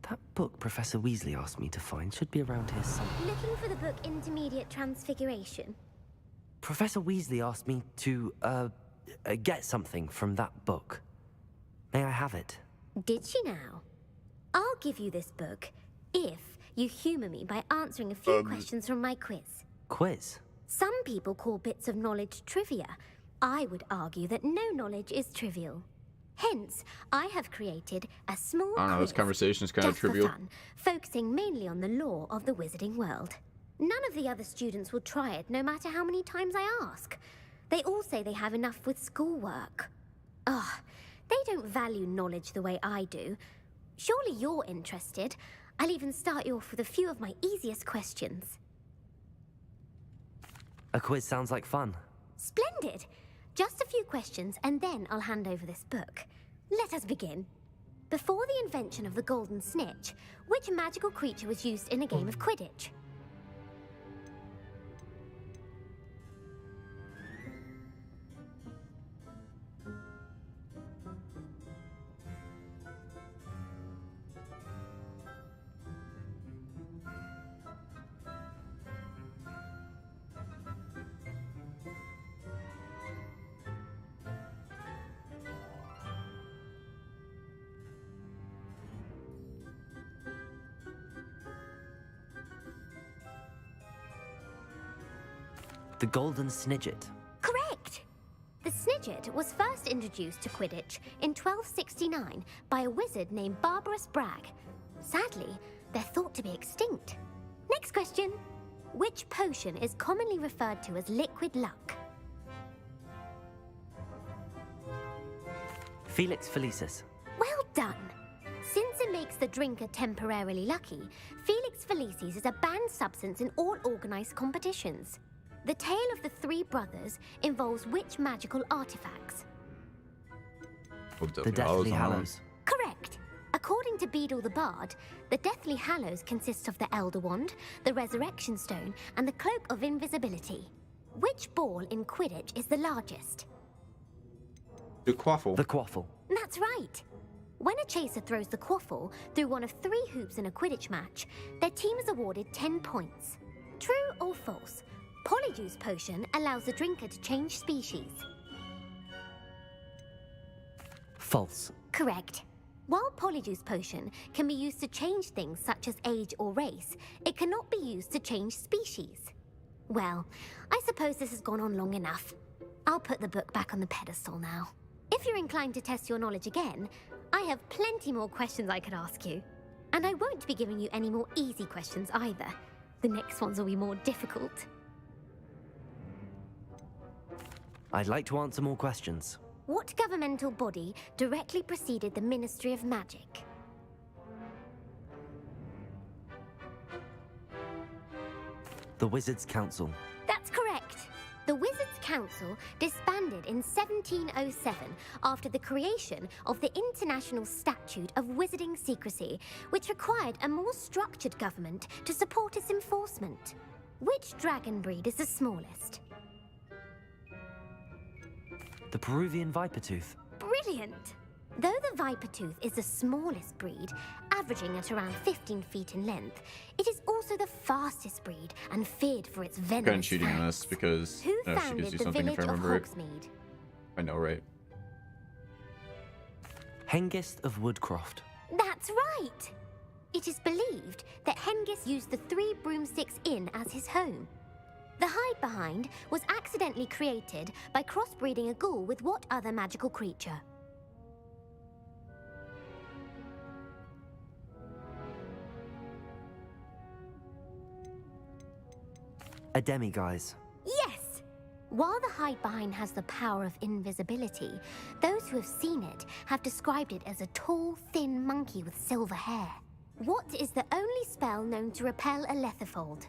That book Professor Weasley asked me to find should be around here somewhere. Looking for the book Intermediate Transfiguration? Professor Weasley asked me to, get something from that book. May I have it? Did she now? I'll give you this book if you humor me by answering a few questions from my quiz. Quiz? Some people call bits of knowledge trivia. I would argue that no knowledge is trivial. Hence, I have created a small I don't know, this quiz conversation is kind of just for trivial. fun, focusing mainly on the lore of the wizarding world. None of the other students will try it, no matter how many times I ask. They all say they have enough with schoolwork. Ugh, they don't value knowledge the way I do. Surely you're interested. I'll even start you off with a few of my easiest questions. A quiz sounds like fun. Splendid! Just a few questions, and then I'll hand over this book. Let us begin. Before the invention of the golden snitch, which magical creature was used in a game of Quidditch? The Golden Snidget. Correct! The Snidget was first introduced to Quidditch in 1269 by a wizard named Barbarous Bragg. Sadly, they're thought to be extinct. Next question. Which potion is commonly referred to as liquid luck? Felix Felicis. Well done! Since it makes the drinker temporarily lucky, Felix Felicis is a banned substance in all organized competitions. The tale of the three brothers involves which magical artifacts? The Deathly Hallows. Correct. According to Beedle the Bard, the Deathly Hallows consists of the Elder Wand, the Resurrection Stone, and the Cloak of Invisibility. Which ball in Quidditch is the largest? The quaffle. The quaffle. That's right. When a chaser throws the quaffle through one of 3 hoops in a Quidditch match, their team is awarded 10 points. True or false? Polyjuice potion allows the drinker to change species. False. Correct. While Polyjuice potion can be used to change things such as age or race, it cannot be used to change species. Well, I suppose this has gone on long enough. I'll put the book back on the pedestal now. If you're inclined to test your knowledge again, I have plenty more questions I could ask you. And I won't be giving you any more easy questions either. The next ones will be more difficult. I'd like to answer more questions. What governmental body directly preceded the Ministry of Magic? The Wizards' Council. That's correct. The Wizards' Council disbanded in 1707 after the creation of the International Statute of Wizarding Secrecy, which required a more structured government to support its enforcement. Which dragon breed is the smallest? The Peruvian Vipertooth. Brilliant! Though the Vipertooth is the smallest breed, averaging at around 15 feet in length, it is also the fastest breed and feared for its venomous I'm cheating on this because Who she founded gives you the something if village I of remember it. Hogsmeade? I know, right? Hengist of Woodcroft. That's right! It is believed that Hengist used the 3 Broomsticks Inn as his home. The Hide-Behind was accidentally created by crossbreeding a ghoul with what other magical creature? A Demiguise. Yes! While the Hide-Behind has the power of invisibility, those who have seen it have described it as a tall, thin monkey with silver hair. What is the only spell known to repel a Lethifold?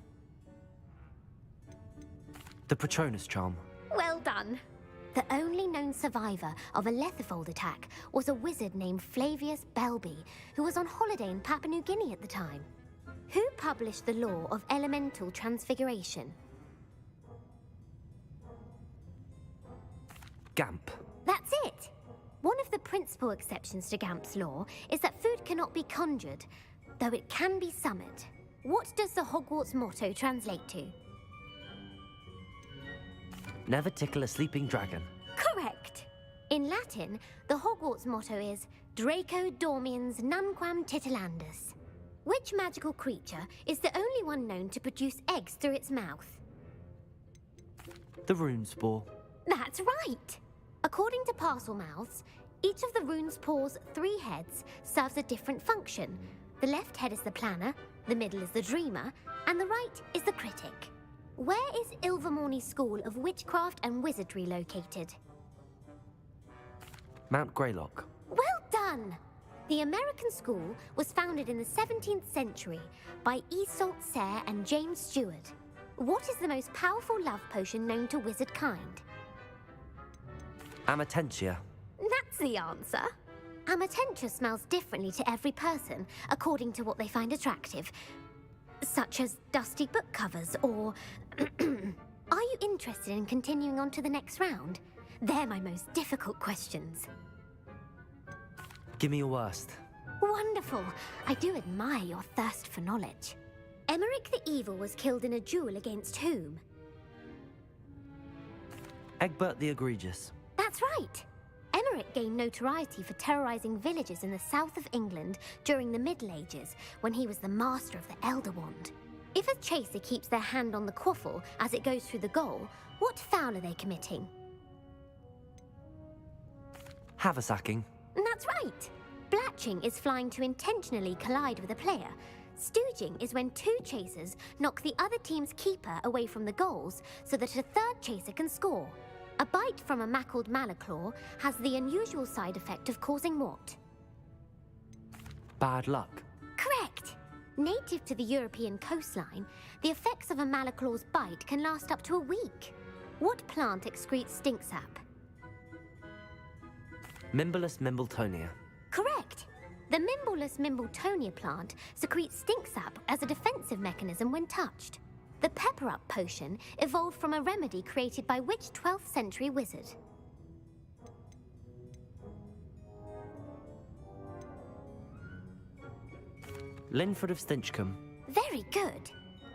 The Patronus Charm. Well done. The only known survivor of a Lethifold attack was a wizard named Flavius Belby, who was on holiday in Papua New Guinea at the time. Who published the law of elemental transfiguration? Gamp. That's it! One of the principal exceptions to Gamp's law is that food cannot be conjured, though it can be summoned. What does the Hogwarts motto translate to? Never tickle a sleeping dragon. Correct! In Latin, the Hogwarts motto is Draco Dormiens Nunquam Titilandus. Which magical creature is the only one known to produce eggs through its mouth? The Runespore. That's right! According to Parselmouths, each of the Runespore's 3 heads serves a different function. The left head is the planner, the middle is the dreamer, and the right is the critic. Where is Ilvermorny School of Witchcraft and Wizardry located? Mount Greylock. Well done! The American school was founded in the 17th century by Isolde Sayre and James Stewart. What is the most powerful love potion known to wizard kind? Amatentia. That's the answer. Amatentia smells differently to every person, according to what they find attractive, such as dusty book covers or... Are you interested in continuing on to the next round? They're my most difficult questions. Give me your worst. Wonderful. I do admire your thirst for knowledge. Emmerich the Evil was killed in a duel against whom? Egbert the Egregious. That's right. Emmerich gained notoriety for terrorizing villages in the south of England during the Middle Ages, when he was the master of the Elder Wand. If a chaser keeps their hand on the quaffle as it goes through the goal, what foul are they committing? Haversacking. That's right. Blatching is flying to intentionally collide with a player. Stooging is when two chasers knock the other team's keeper away from the goals so that a third chaser can score. A bite from a mackled malaclaw has the unusual side effect of causing what? Bad luck. Correct! Native to the European coastline, the effects of a malaclaw's bite can last up to a week. What plant excretes stink sap? Mimbulus Mimbletonia. Correct! The Mimbulus Mimbletonia plant secretes stink sap as a defensive mechanism when touched. The Pepper Up potion evolved from a remedy created by which 12th century wizard? Linford of Stinchcombe. Very good.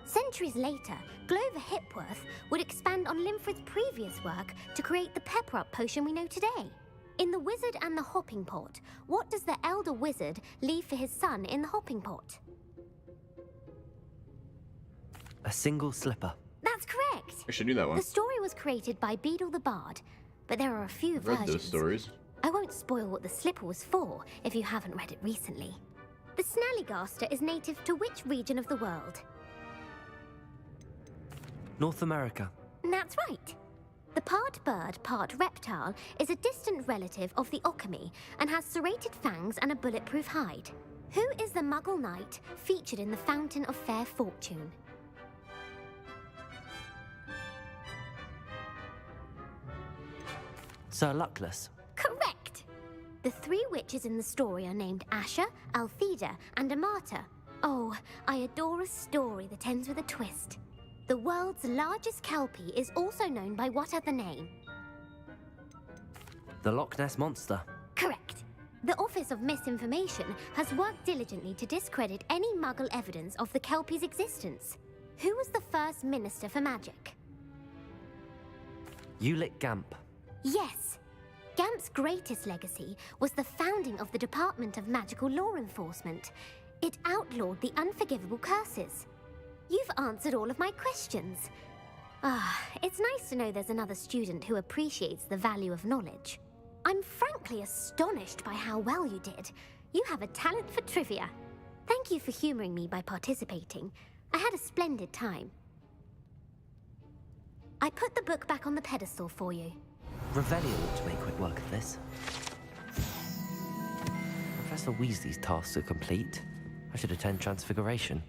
Centuries later, Glover Hipworth would expand on Linford's previous work to create the Pepper Up potion we know today. In The Wizard and the Hopping Pot, what does the elder wizard leave for his son in the hopping pot? A single slipper. That's correct. I should do that one. The story was created by Beadle the Bard, but there are a few I've read versions. those stories. I won't spoil what the slipper was for if you haven't read it recently. The Snallygaster is native to which region of the world? North America. That's right. The part bird, part reptile is a distant relative of the Occamy and has serrated fangs and a bulletproof hide. Who is the Muggle knight featured in the Fountain of Fair Fortune? Sir Luckless. Correct! The three witches in the story are named Asher, Altheda, and Amata. Oh, I adore a story that ends with a twist. The world's largest kelpie is also known by what other name? The Loch Ness Monster. Correct. The Office of Misinformation has worked diligently to discredit any Muggle evidence of the kelpie's existence. Who was the first Minister for Magic? Ulick Gamp. Yes. Gamp's greatest legacy was the founding of the Department of Magical Law Enforcement. It outlawed the unforgivable curses. You've answered all of my questions. It's nice to know there's another student who appreciates the value of knowledge. I'm frankly astonished by how well you did. You have a talent for trivia. Thank you for humoring me by participating. I had a splendid time. I put the book back on the pedestal for you. Revelio ought to make quick work of this. Professor Weasley's tasks are complete. I should attend Transfiguration.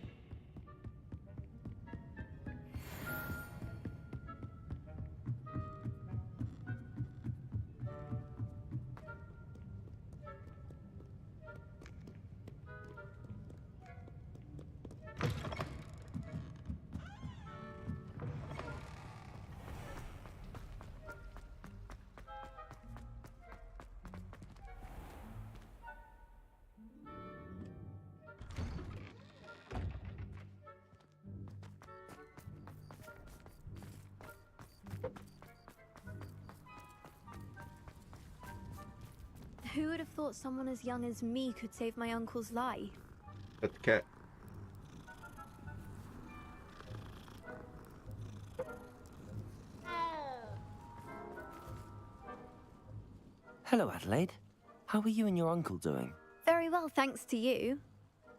Who would have thought someone as young as me could save my uncle's life? Pet the cat. Hello, Adelaide. How are you and your uncle doing? Very well, thanks to you.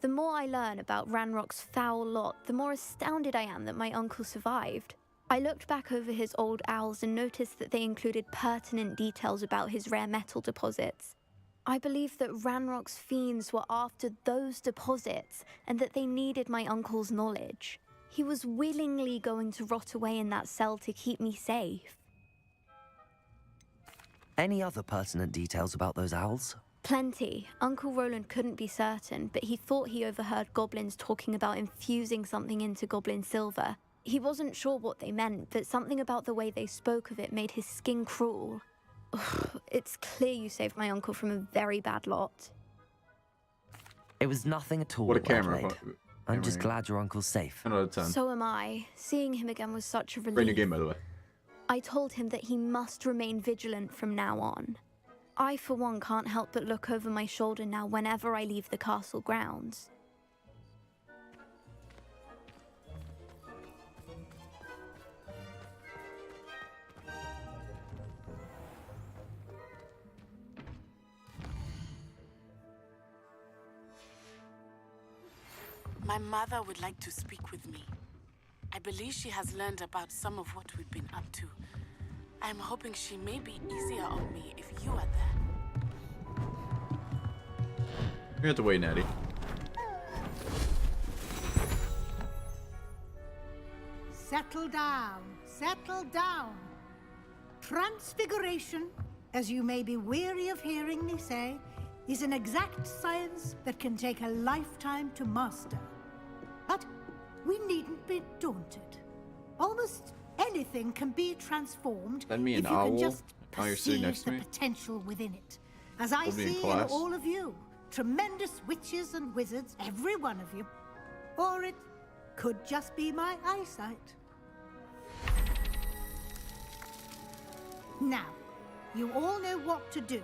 The more I learn about Ranrock's foul lot, the more astounded I am that my uncle survived. I looked back over his old owls and noticed that they included pertinent details about his rare metal deposits. I believe that Ranrock's fiends were after those deposits and that they needed my uncle's knowledge. He was willingly going to rot away in that cell to keep me safe. Any other pertinent details about those owls? Plenty. Uncle Roland couldn't be certain, but he thought he overheard goblins talking about infusing something into goblin silver. He wasn't sure what they meant, but something about the way they spoke of it made his skin crawl. Ugh, it's clear you saved my uncle from a very bad lot. It was nothing at all. What a camera. Adelaide. I'm just glad your uncle's safe. 10 out of 10. So am I. Seeing him again was such a relief. Brand new game, by the way. I told him that he must remain vigilant from now on. I, for one, can't help but look over my shoulder now whenever I leave the castle grounds. My mother would like to speak with me. I believe she has learned about some of what we've been up to. I'm hoping she may be easier on me if you are there. We have to wait, Natty. Settle down, settle down. Transfiguration, as you may be weary of hearing me say, is an exact science that can take a lifetime to master. But we needn't be daunted. Almost anything can be transformed Send me an if you owl. can just Oh, you're sitting perceive next to the me? potential within it. As I We'll be in see in class. all of you, tremendous witches and wizards, every one of you. Or it could just be my eyesight. Now, you all know what to do.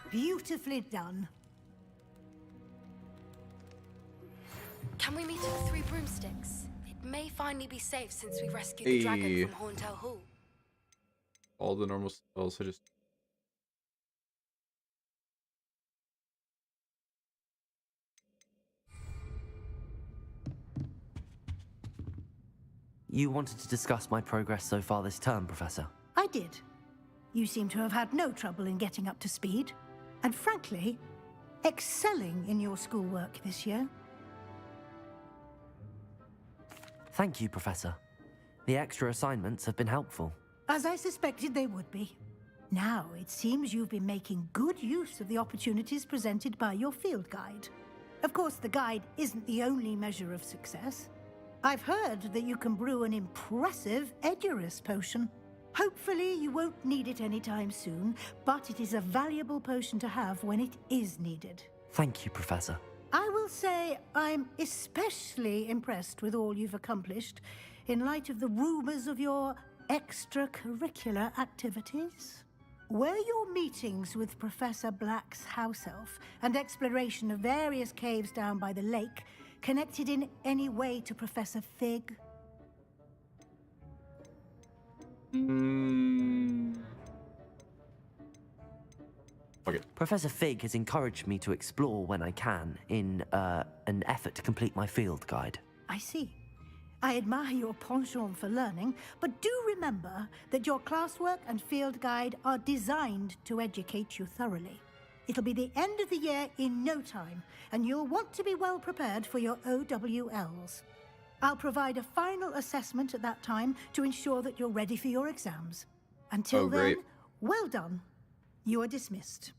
Beautifully done. Can we meet at the Three Broomsticks? It may finally be safe since we rescued the dragon Hey. from Horntail Hall. All the normal spells, I just... You wanted to discuss my progress so far this term, Professor? I did. You seem to have had no trouble in getting up to speed. And frankly, excelling in your schoolwork this year. Thank you, Professor. The extra assignments have been helpful. As I suspected they would be. Now, it seems you've been making good use of the opportunities presented by your field guide. Of course, the guide isn't the only measure of success. I've heard that you can brew an impressive Edurus potion. Hopefully, you won't need it anytime soon, but it is a valuable potion to have when it is needed. Thank you, Professor. I will say I'm especially impressed with all you've accomplished in light of the rumors of your extracurricular activities. Were your meetings with Professor Black's house elf and exploration of various caves down by the lake connected in any way to Professor Fig? Okay. Professor Fig has encouraged me to explore when I can in an effort to complete my field guide. I see. I admire your penchant for learning, but do remember that your classwork and field guide are designed to educate you thoroughly. It'll be the end of the year in no time, and you'll want to be well prepared for your OWLs. I'll provide a final assessment at that time to ensure that you're ready for your exams. Until then, well done. You are dismissed.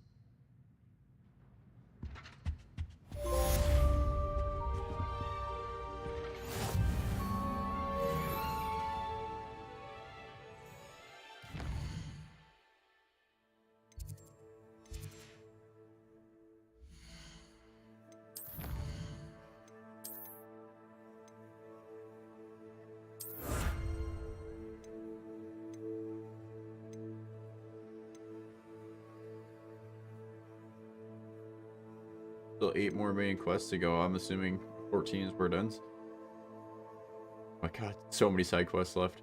Still 8 more main quests to go. I'm assuming 14 is where it ends. Oh my god, so many side quests left.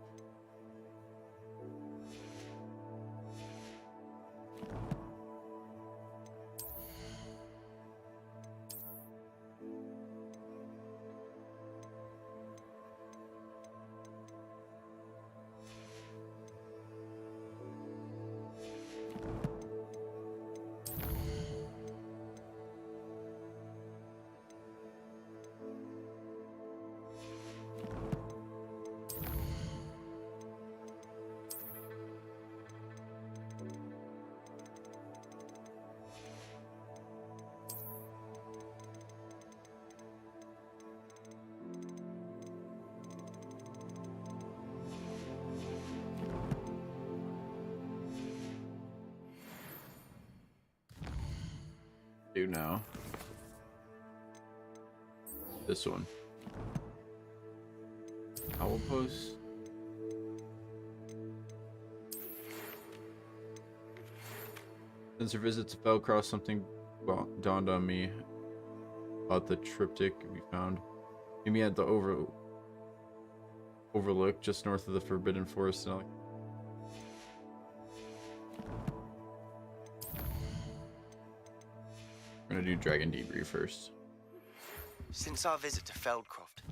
Do now. This one. Owl post. Since our visit to Felcross, something dawned on me about the triptych we found. Maybe at the overlook just north of the Forbidden Forest. And we're gonna do Dragon Debrief first. Since our visit to Feldcroft,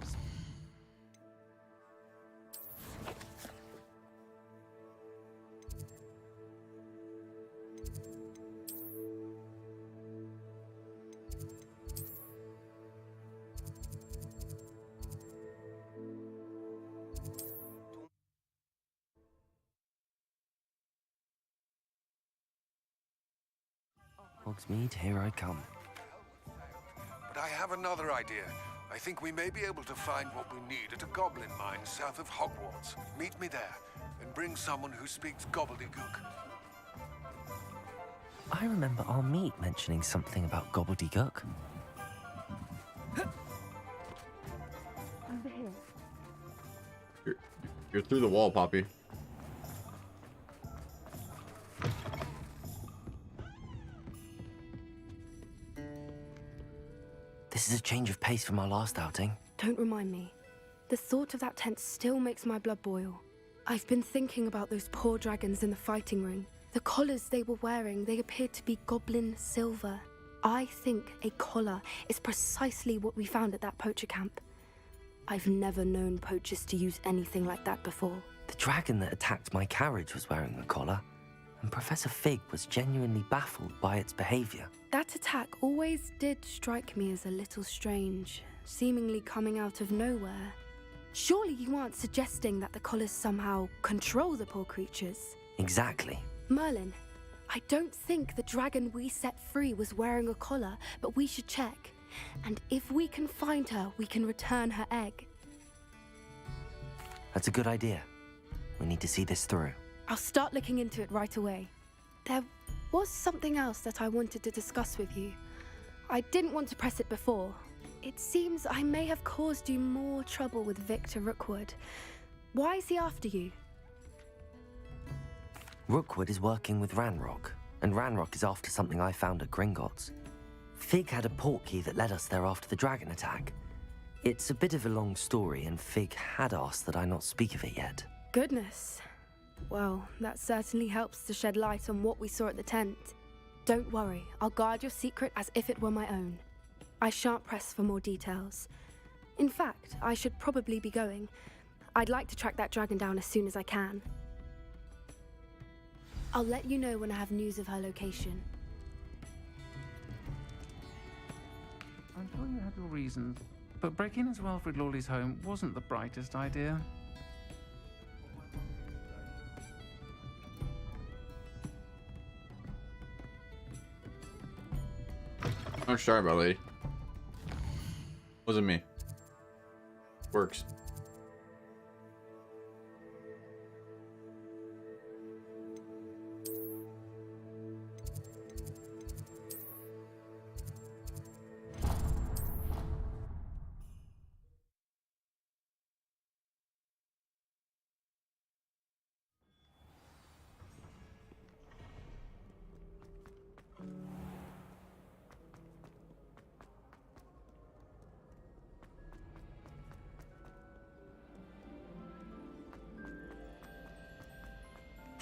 Hogsmeade, here I come. But I have another idea. I think we may be able to find what we need at a goblin mine south of Hogwarts. Meet me there, and bring someone who speaks gobbledygook. I remember our meet mentioning something about gobbledygook. Over here. You're through the wall, Poppy. This is a change of pace from our last outing. Don't remind me. The thought of that tent still makes my blood boil. I've been thinking about those poor dragons in the fighting ring. The collars they were wearing, they appeared to be goblin silver. I think a collar is precisely what we found at that poacher camp. I've never known poachers to use anything like that before. The dragon that attacked my carriage was wearing a collar, and Professor Fig was genuinely baffled by its behavior. That attack always did strike me as a little strange, seemingly coming out of nowhere. Surely you aren't suggesting that the collars somehow control the poor creatures? Exactly. Merlin, I don't think the dragon we set free was wearing a collar, but we should check. And if we can find her, we can return her egg. That's a good idea. We need to see this through. I'll start looking into it right away. There was something else that I wanted to discuss with you. I didn't want to press it before. It seems I may have caused you more trouble with Victor Rookwood. Why is he after you? Rookwood is working with Ranrock, and Ranrock is after something I found at Gringotts. Fig had a portkey that led us there after the dragon attack. It's a bit of a long story, and Fig had asked that I not speak of it yet. Goodness. Well, that certainly helps to shed light on what we saw at the tent. Don't worry, I'll guard your secret as if it were my own. I shan't press for more details. In fact, I should probably be going. I'd like to track that dragon down as soon as I can. I'll let you know when I have news of her location. I'm sure you had your reasons, but breaking into Alfred Lawley's home wasn't the brightest idea. I'm sorry about lady. Wasn't me. Works.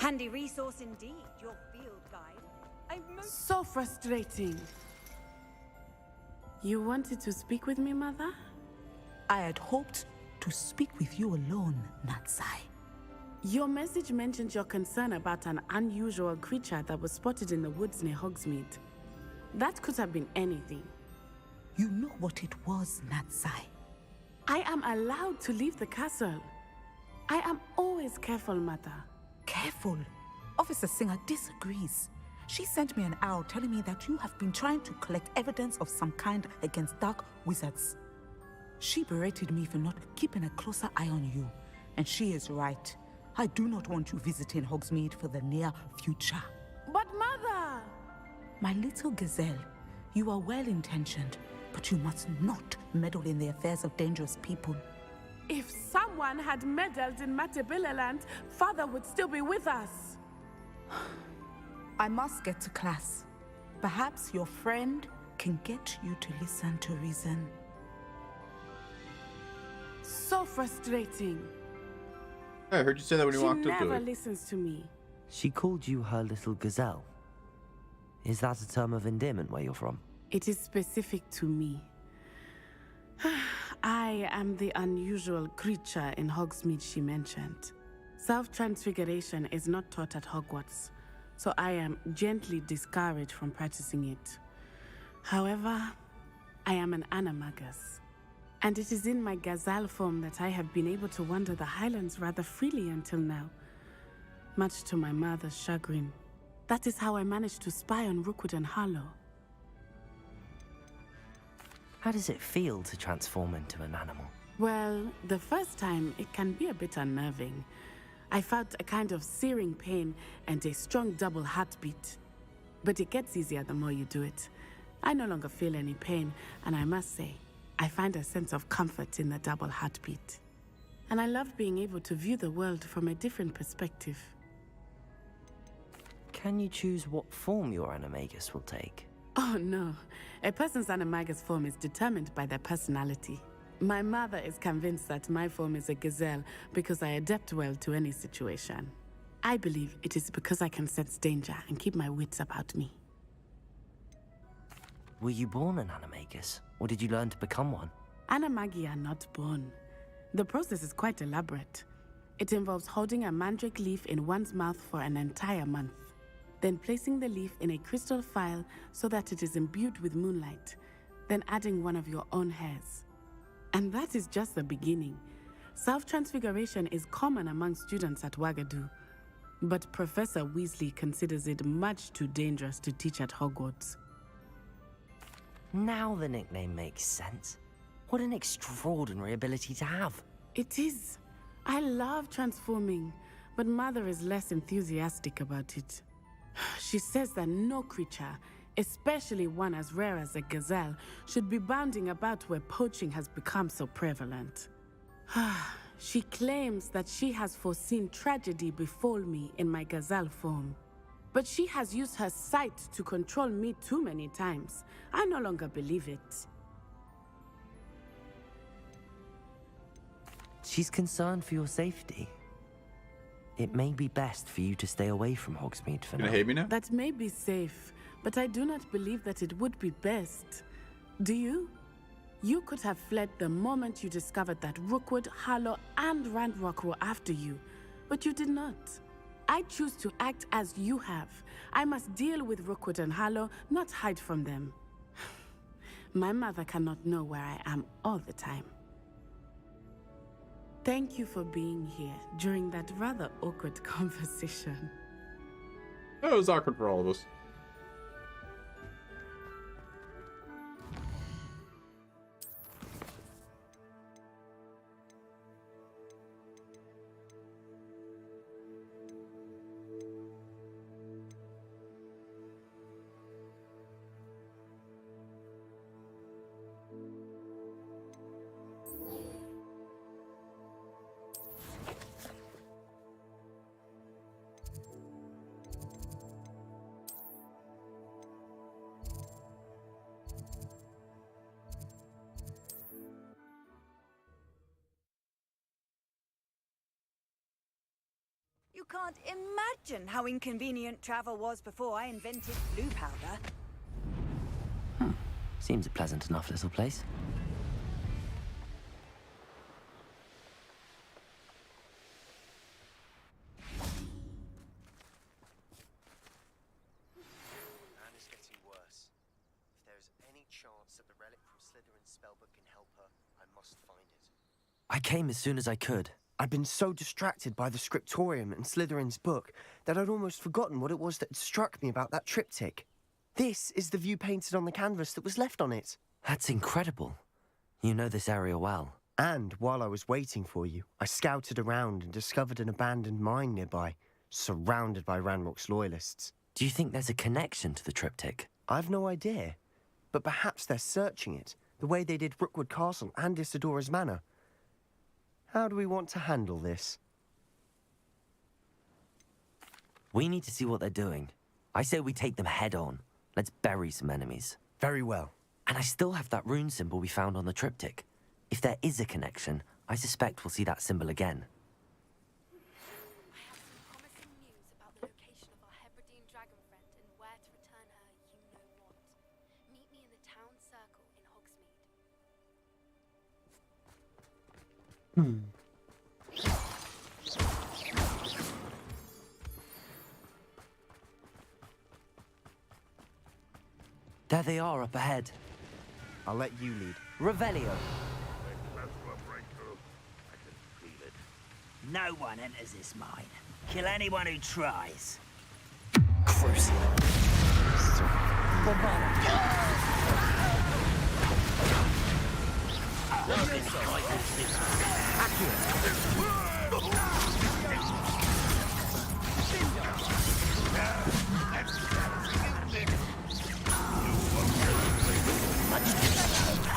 Handy resource indeed, your field guide. I'm most... So frustrating. You wanted to speak with me, Mother? I had hoped to speak with you alone, Natsai. Your message mentioned your concern about an unusual creature that was spotted in the woods near Hogsmeade. That could have been anything. You know what it was, Natsai. I am allowed to leave the castle. I am always careful, Mother. Careful? Officer Singer disagrees. She sent me an owl telling me that you have been trying to collect evidence of some kind against dark wizards. She berated me for not keeping a closer eye on you, and she is right. I do not want you visiting Hogsmeade for the near future. But Mother! My little gazelle, you are well-intentioned, but you must not meddle in the affairs of dangerous people. If someone had meddled in Matabeleland, Father would still be with us. I must get to class. Perhaps your friend can get you to listen to reason. So frustrating. I heard you say that when you walked up to She never it. listens to me. She called you her little gazelle. Is that a term of endearment where you're from? It is specific to me. I am the unusual creature in Hogsmeade she mentioned. Self-transfiguration is not taught at Hogwarts, so I am gently discouraged from practicing it. However, I am an animagus, and it is in my gazelle form that I have been able to wander the Highlands rather freely until now, much to my mother's chagrin. That is how I managed to spy on Rookwood and Harlow. How does it feel to transform into an animal? Well, the first time, it can be a bit unnerving. I felt a kind of searing pain and a strong double heartbeat. But it gets easier the more you do it. I no longer feel any pain, and I must say, I find a sense of comfort in the double heartbeat. And I love being able to view the world from a different perspective. Can you choose what form your animagus will take? Oh no, a person's animagus form is determined by their personality. My mother is convinced that my form is a gazelle because I adapt well to any situation. I believe it is because I can sense danger and keep my wits about me. Were you born an animagus, or did you learn to become one? Animagi are not born. The process is quite elaborate. It involves holding a mandrake leaf in one's mouth for an entire month, then placing the leaf in a crystal phial so that it is imbued with moonlight, then adding one of your own hairs. And that is just the beginning. Self-transfiguration is common among students at Wagadu, but Professor Weasley considers it much too dangerous to teach at Hogwarts. Now the nickname makes sense. What an extraordinary ability to have. It is. I love transforming, but Mother is less enthusiastic about it. She says that no creature, especially one as rare as a gazelle, should be bounding about where poaching has become so prevalent. She claims that she has foreseen tragedy befall me in my gazelle form. But she has used her sight to control me too many times. I no longer believe it. She's concerned for your safety. It may be best for you to stay away from Hogsmeade for now. Gonna hate me now? That may be safe, but I do not believe that it would be best. Do you? You could have fled the moment you discovered that Rookwood, Harlow, and Ranrock were after you, but you did not. I choose to act as you have. I must deal with Rookwood and Harlow, not hide from them. My mother cannot know where I am all the time. Thank you for being here during that rather awkward conversation. It was awkward for all of us. You can't imagine how inconvenient travel was before I invented blue powder. Seems a pleasant enough little place. Anna's getting worse. If there's any chance that the relic from Slytherin's spellbook can help her, I must find it. I came as soon as I could. I'd been so distracted by the scriptorium and Slytherin's book that I'd almost forgotten what it was that struck me about that triptych. This is the view painted on the canvas that was left on it. That's incredible. You know this area well. And while I was waiting for you, I scouted around and discovered an abandoned mine nearby, surrounded by Ranrock's loyalists. Do you think there's a connection to the triptych? I've no idea, but perhaps they're searching it, the way they did Rookwood Castle and Isidora's Manor. How do we want to handle this? We need to see what they're doing. I say we take them head on. Let's bury some enemies. Very well. And I still have that rune symbol we found on the triptych. If there is a connection, I suspect we'll see that symbol again. I have some promising news about the location of our Hebridean dragon friend and where to return her you-know-what. Meet me in the town circle in Hogsmeade. There they are up ahead. I'll let you lead. Revelio. No one enters this mine. Kill anyone who tries. Crucial.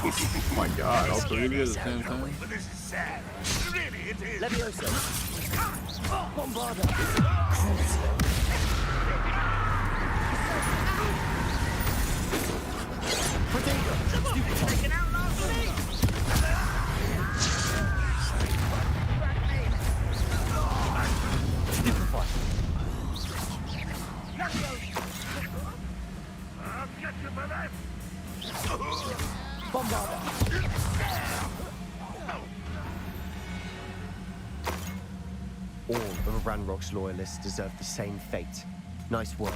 Oh my god, all three of you at the same time? But this is sad. Really, it is. Levioso. Bombarda. Taken out last week. Stupefy. I'll get you for that. Bombarda. All of Ranrock's loyalists deserve the same fate. Nice work.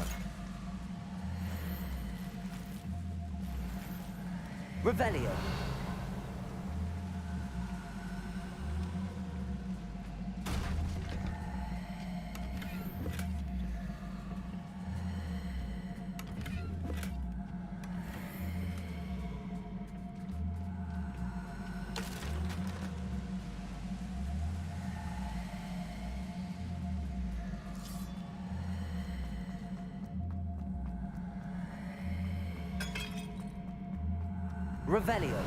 Revelio. Revelio.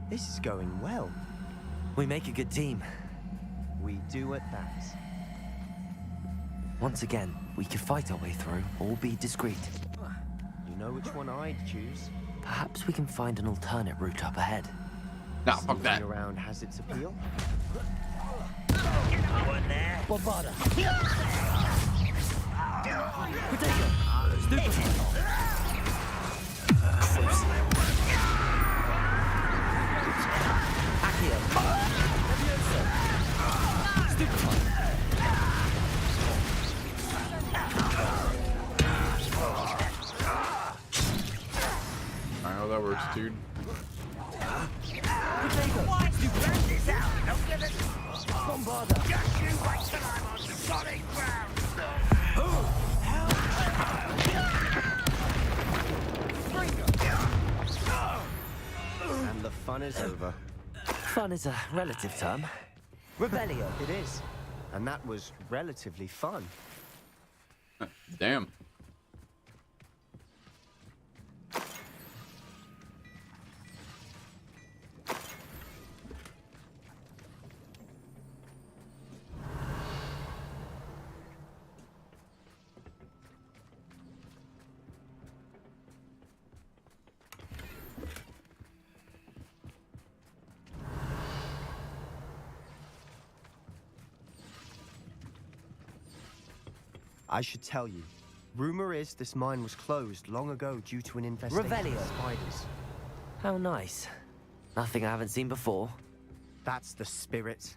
This is going well. We make a good team. We do at that. Once again, we could fight our way through or be discreet. You know which one I'd choose? Perhaps we can find an alternate route up ahead. Nah, fuck that. Sneaking around has its appeal. Anyone there? Bombarda. Potato. Stupefy. Accio. Alright, how that works, dude. Bombarda. Just you wait till I'm on solid ground. And the fun is over. Fun is a relative term. Revelio. It is. And that was relatively fun. Damn. I should tell you. Rumor is this mine was closed long ago due to an infestation Revelio. of spiders. How nice. Nothing I haven't seen before. That's the spirit.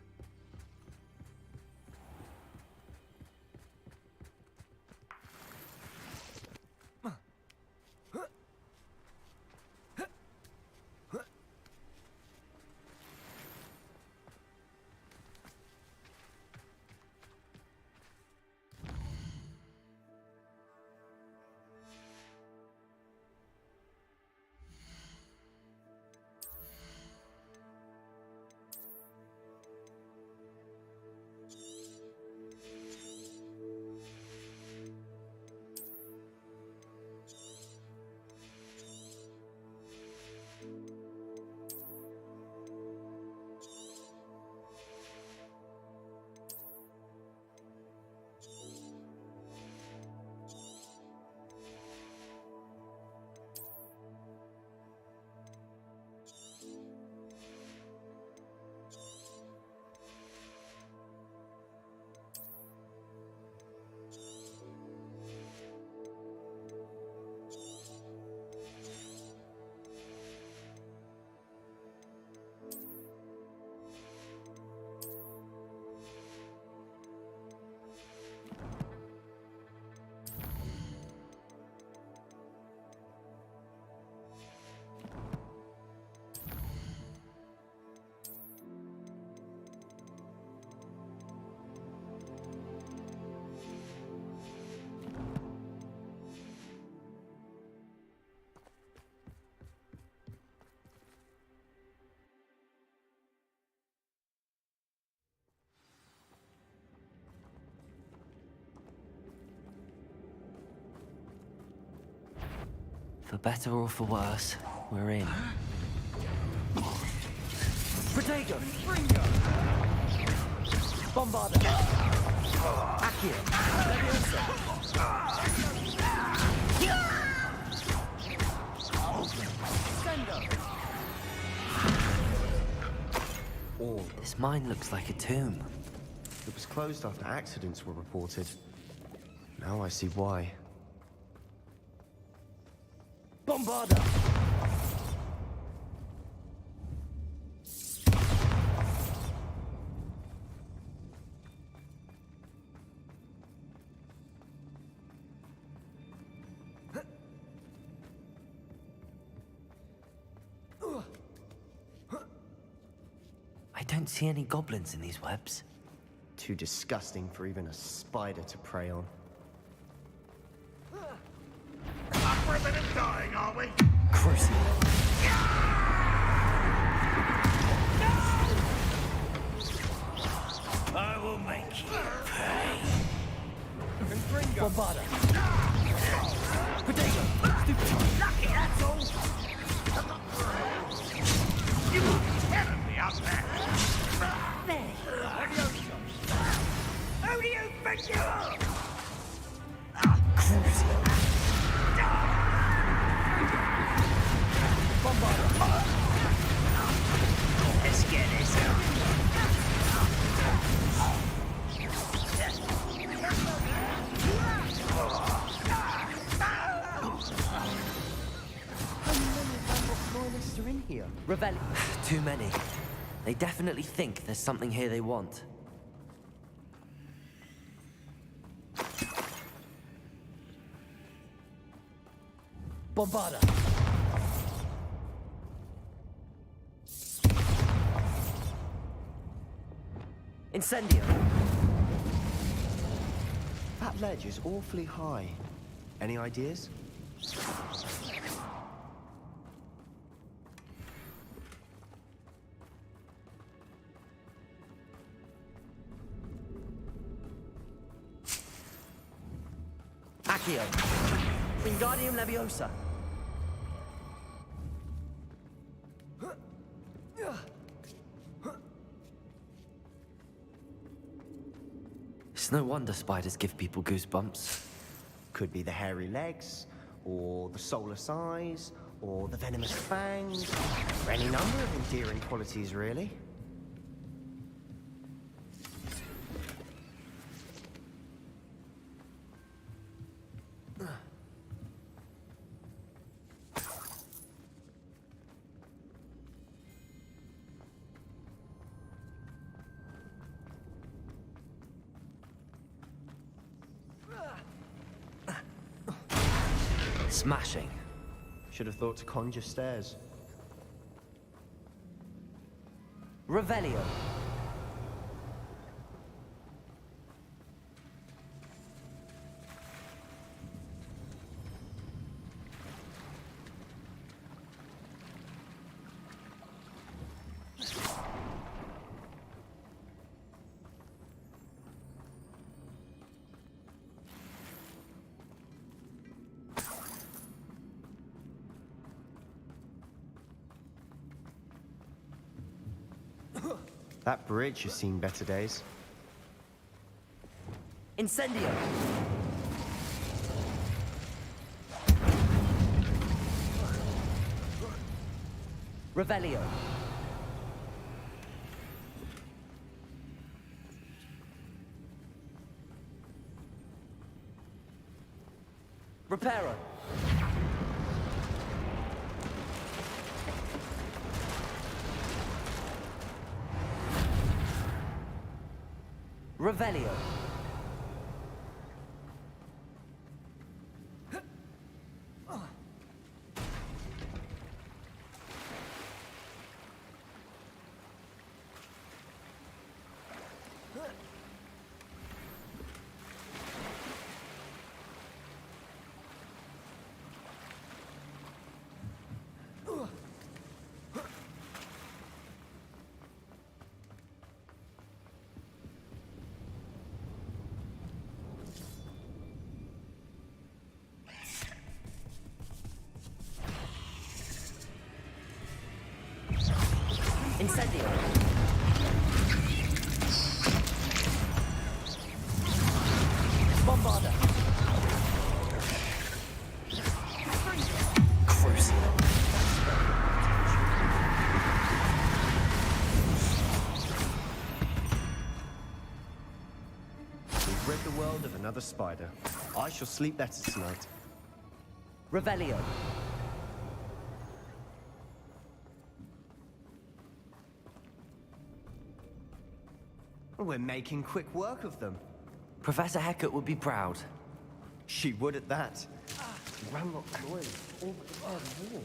For better or for worse, we're in. Protego! Bombarda! Accio! Leviosa! This mine looks like a tomb. It was closed after accidents were reported. Now I see why. Bombarda! I don't see any goblins in these webs. Too disgusting for even a spider to prey on. Up for a bit of dying, are we? Crucible. I will make you pay. Bombarda! Lucky, that's all. You were telling me up there. Who do you think you are? Let's get this out. Loyalists are in here. Revelli. Too many. They definitely think there's something here they want. Bombarda! Incendio! That ledge is awfully high. Any ideas? Accio! Wingardium Leviosa! It's no wonder spiders give people goosebumps. Could be the hairy legs, or the soulless eyes, or the venomous fangs, or any number of endearing qualities, really. Smashing. Should have thought to conjure stairs. Revelio. That bridge has seen better days. Incendio. Revelio. Reparo. Revelio. Incendio. Bombarda. Crucial. We've rid the world of another spider. I shall sleep better tonight. Revelio. We're making quick work of them. Professor Hecat would be proud. She would at that. Ranrock Glory, all but the third wall.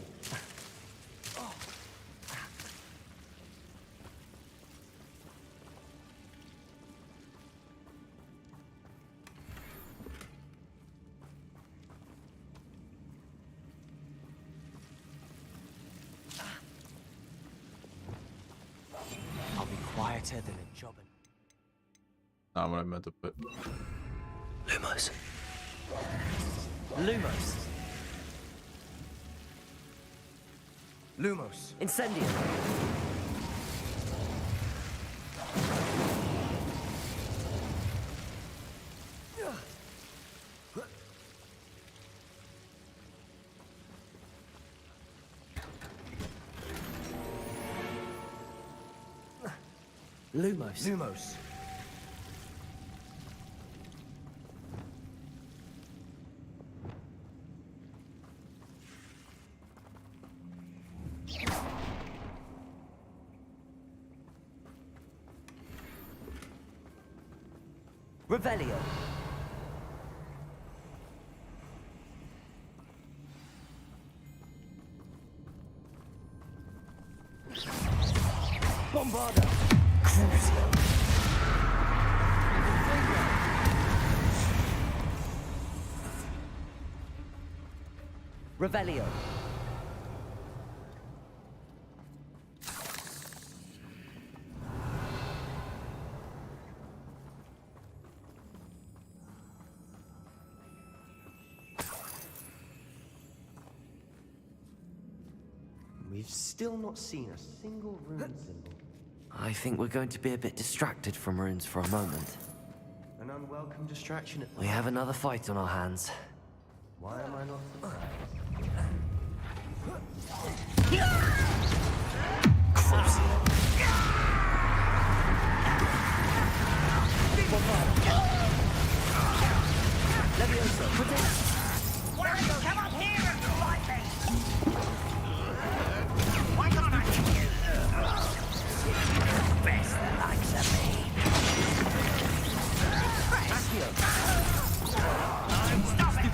I'll be quieter than a jobbin. Not what I meant to put. Lumos. Lumos. Lumos. Incendio. Lumos. Lumos. Revelio. Bombarda. Crucio. Revelio. We've still not seen a single rune symbol. I think we're going to be a bit distracted from runes for a moment. An unwelcome distraction at We have another fight on our hands. Why am I not surprised? Levioso, protect! Why don't you come up here and fight me? Why can't I hit you? Best the likes of me. Accio! Stop it!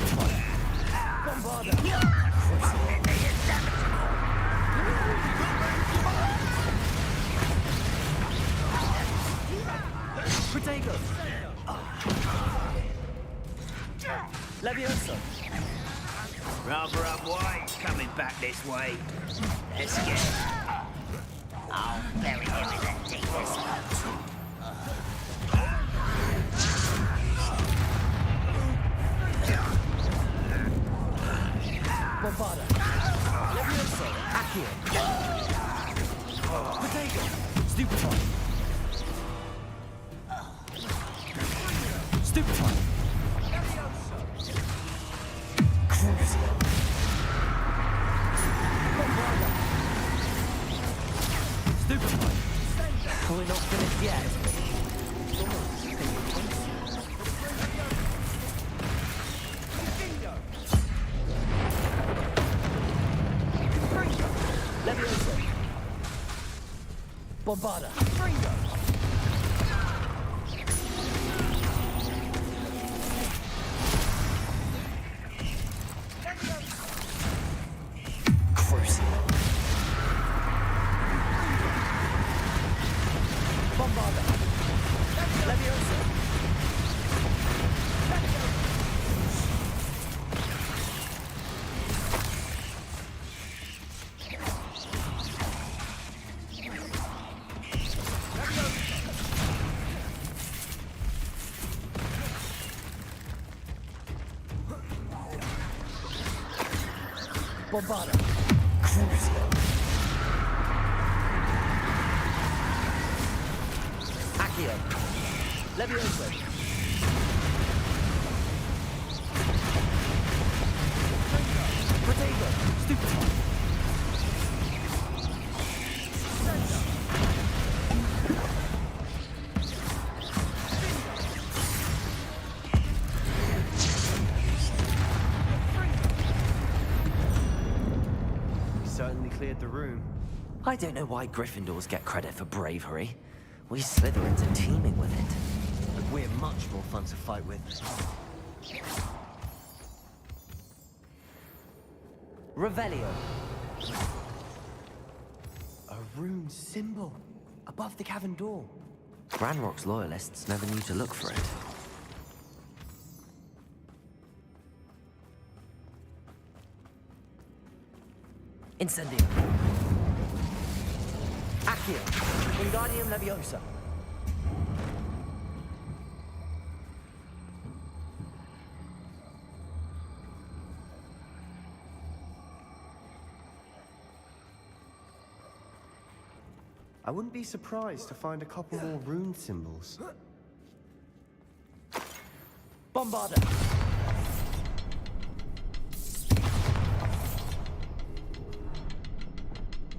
Bombarda! Rather unwise coming back this way. Let's get it. I'll bury him in that deepest moat. Bombarda. Levioso. Accio. Potato. Stupefy. Stupefy. Crucio. Bombarda. Stupefy. We're not finished yet. Levioso. Bombarda. Fringo. Crucio. Bombarda. Levioso. Bombarda. Crucio. Accio. Levioso. Potato. Stupefy. Certainly cleared the room. I don't know why Gryffindors get credit for bravery. We Slytherins are teeming with it. But we're much more fun to fight with. Revelio. A rune symbol above the cavern door. Ranrock's loyalists never knew to look for it. Incendio. Accio. Wingardium Leviosa. I wouldn't be surprised to find a couple more rune symbols. Bombarda.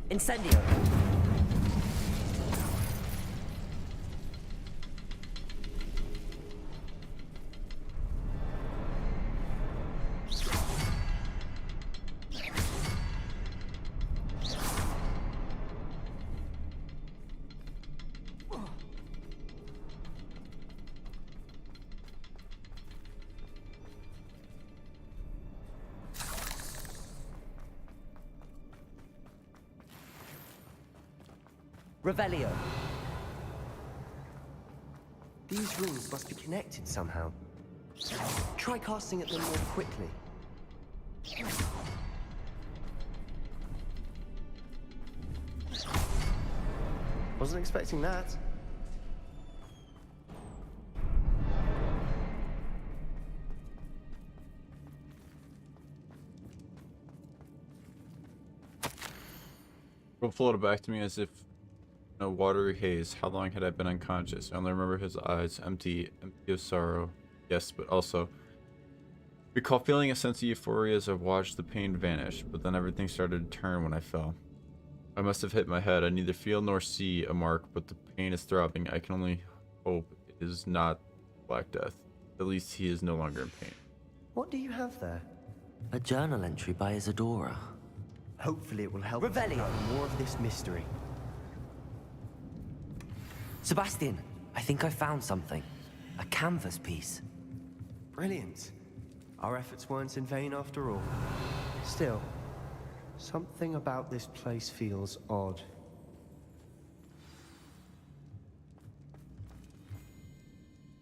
Incendio. Revelio. These runes must be connected somehow. Try casting at them more quickly. Wasn't expecting that. Will floated back to me as if in a watery haze. How long had I been unconscious? I only remember his eyes, empty of sorrow. Yes, but also recall feeling a sense of euphoria as I watched the pain vanish, but then everything started to turn when I fell. I must have hit my head. I neither feel nor see a mark, but the pain is throbbing. I can only hope it is not Black Death. At least he is no longer in pain. What do you have there? A journal entry by Isadora. Hopefully it will help us Revelio. uncover more of this mystery. Sebastian, I think I found something. A canvas piece. Brilliant. Our efforts weren't in vain after all. Still, something about this place feels odd.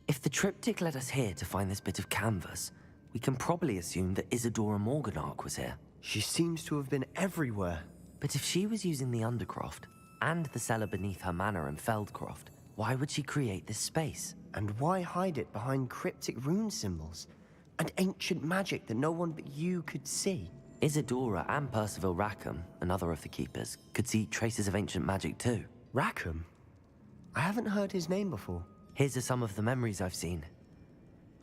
If the triptych led us here to find this bit of canvas, we can probably assume that Isadora Morganach was here. She seems to have been everywhere. But if she was using the Undercroft, and the cellar beneath her manor in Feldcroft, why would she create this space? And why hide it behind cryptic rune symbols? And ancient magic that no one but you could see? Isadora and Percival Rackham, another of the Keepers, could see traces of ancient magic too. Rackham? I haven't heard his name before. His are some of the memories I've seen.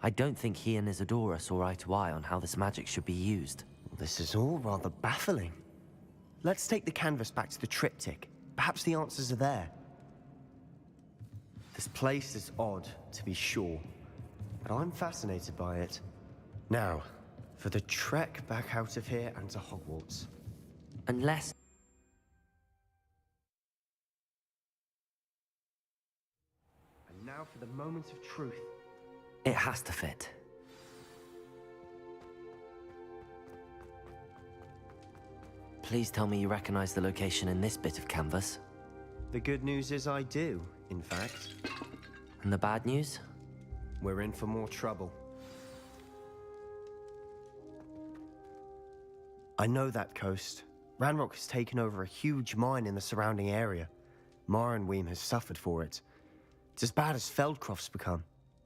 I don't think he and Isadora saw eye to eye on how this magic should be used. This is all rather baffling. Let's take the canvas back to the triptych. Perhaps the answers are there. This place is odd, to be sure, but I'm fascinated by it. Now, for the trek back out of here and to Hogwarts. Unless... And now for the moment of truth. It has to fit. Please tell me you recognize the location in this bit of canvas. The good news is I do, in fact. And the bad news? We're in for more trouble. I know that coast. Ranrock has taken over a huge mine in the surrounding area. Mornweem has suffered for it. It's as bad as Feldcroft's become.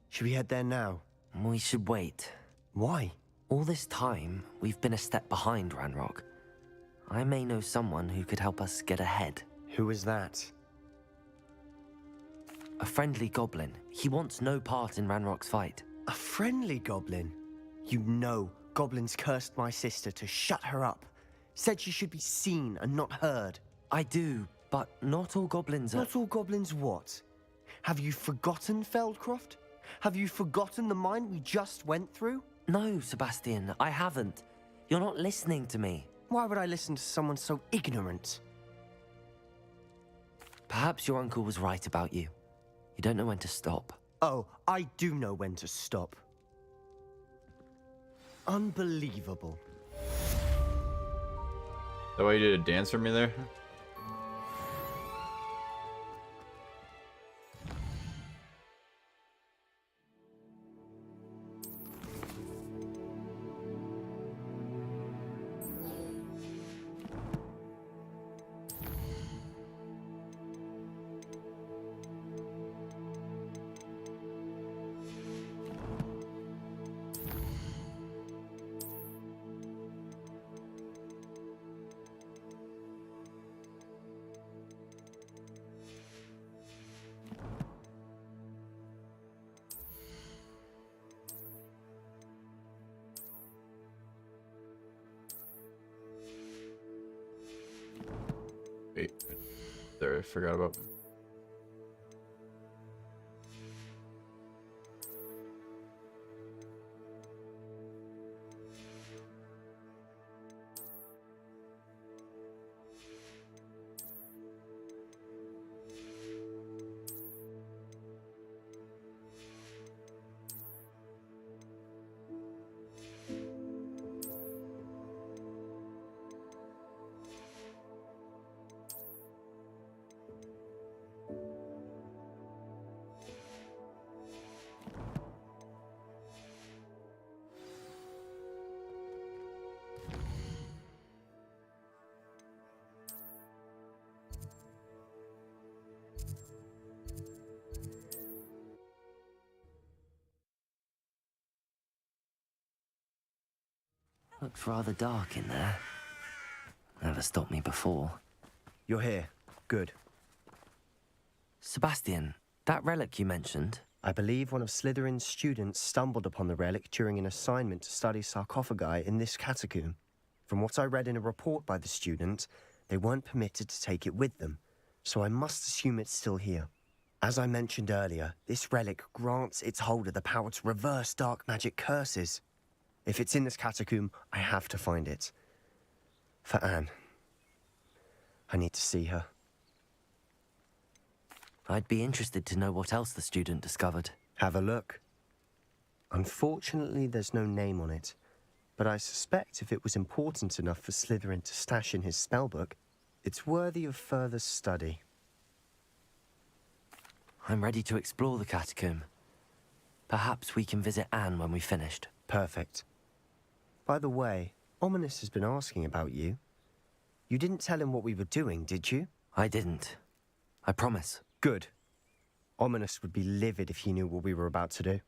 Should we head there now? We should wait. Why? All this time, we've been a step behind Ranrock. I may know someone who could help us get ahead. Who is that? A friendly goblin. He wants no part in Ranrock's fight. A friendly goblin? You know, goblins cursed my sister to shut her up. Said she should be seen and not heard. I do, but not all goblins are... Not all goblins what? Have you forgotten Feldcroft? Have you forgotten the mine we just went through? No, Sebastian, I haven't. You're not listening to me. Why would I listen to someone so ignorant? Perhaps your uncle was right about you. You don't know when to stop. Oh, I do know when to stop. Unbelievable. That why you did a dance for me there? Wait, there, I forgot about. Looks rather dark in there. Never stopped me before. You're here. Good. Sebastian, that relic you mentioned... I believe one of Slytherin's students stumbled upon the relic during an assignment to study sarcophagi in this catacomb. From what I read in a report by the student, they weren't permitted to take it with them, so I must assume it's still here. As I mentioned earlier, this relic grants its holder the power to reverse dark magic curses. If it's in this catacomb, I have to find it. For Anne. I need to see her. I'd be interested to know what else the student discovered. Have a look. Unfortunately, there's no name on it, but I suspect if it was important enough for Slytherin to stash in his spellbook, it's worthy of further study. I'm ready to explore the catacomb. Perhaps we can visit Anne when we've finished. Perfect. By the way, Ominous has been asking about you. You didn't tell him what we were doing, did you? I didn't. I promise. Good. Ominous would be livid if he knew what we were about to do.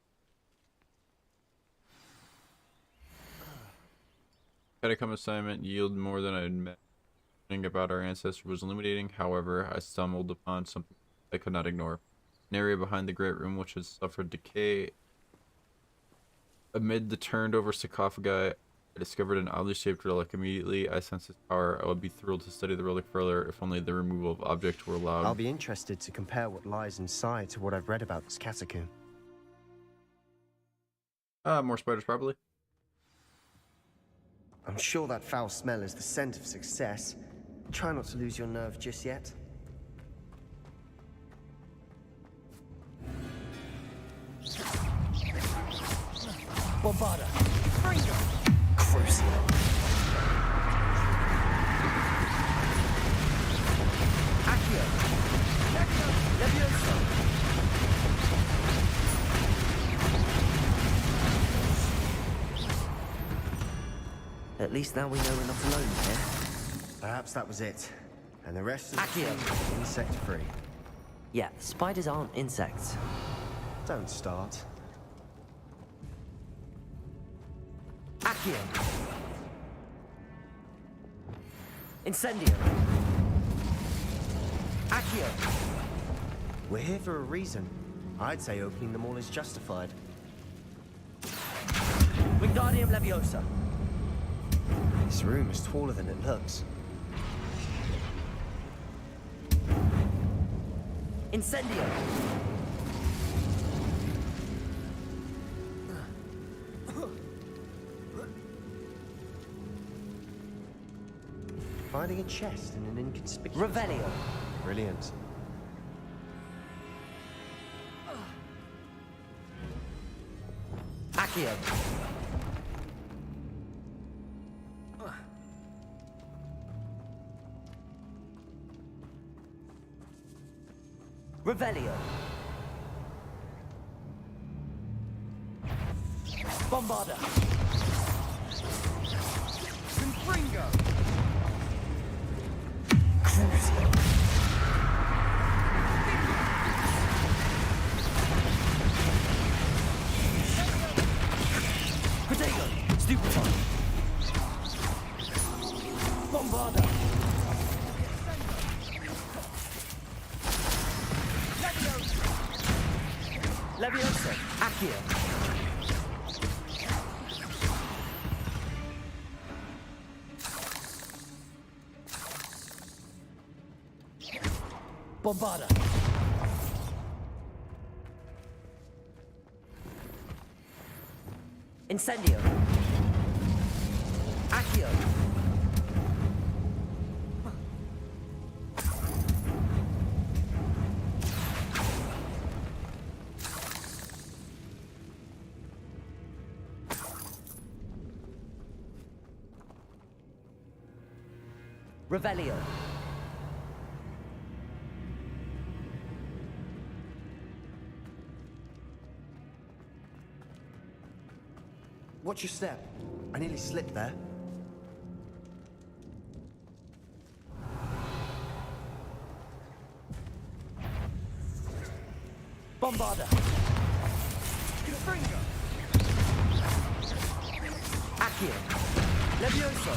Catacomb assignment yielded more than I had imagined. About our ancestor was illuminating. However, I stumbled upon something I could not ignore. An area behind the great room which had suffered decay. Amid the turned over sarcophagi, I discovered an oddly shaped relic. Immediately, I sensed its power. I would be thrilled to study the relic further if only the removal of objects were allowed. I'll be interested to compare what lies inside to what I've read about this catacomb. More spiders, probably. I'm sure that foul smell is the scent of success. Try not to lose your nerve just yet. Bombarda. Fringo. Crucial. Accio. Levioso. At least now we know we're not alone here. Perhaps that was it. And the rest is Accio. insect-free. Yeah, spiders aren't insects. Don't start. Accio. Incendio. Accio. We're here for a reason. I'd say opening them all is justified. Wingardium Leviosa. This room is taller than it looks. Incendio. Finding a chest in an inconspicuous... Revelio. Brilliant. Accio. Revelio. Bombarda. Confringo. Crucio. Protego. Stupefy. Bombarda. Levioso. Accio. Bombarda. Incendio. Accio. Revelio. Watch your step. I nearly slipped there. Bombarda. Confringo. Accio. Levioso.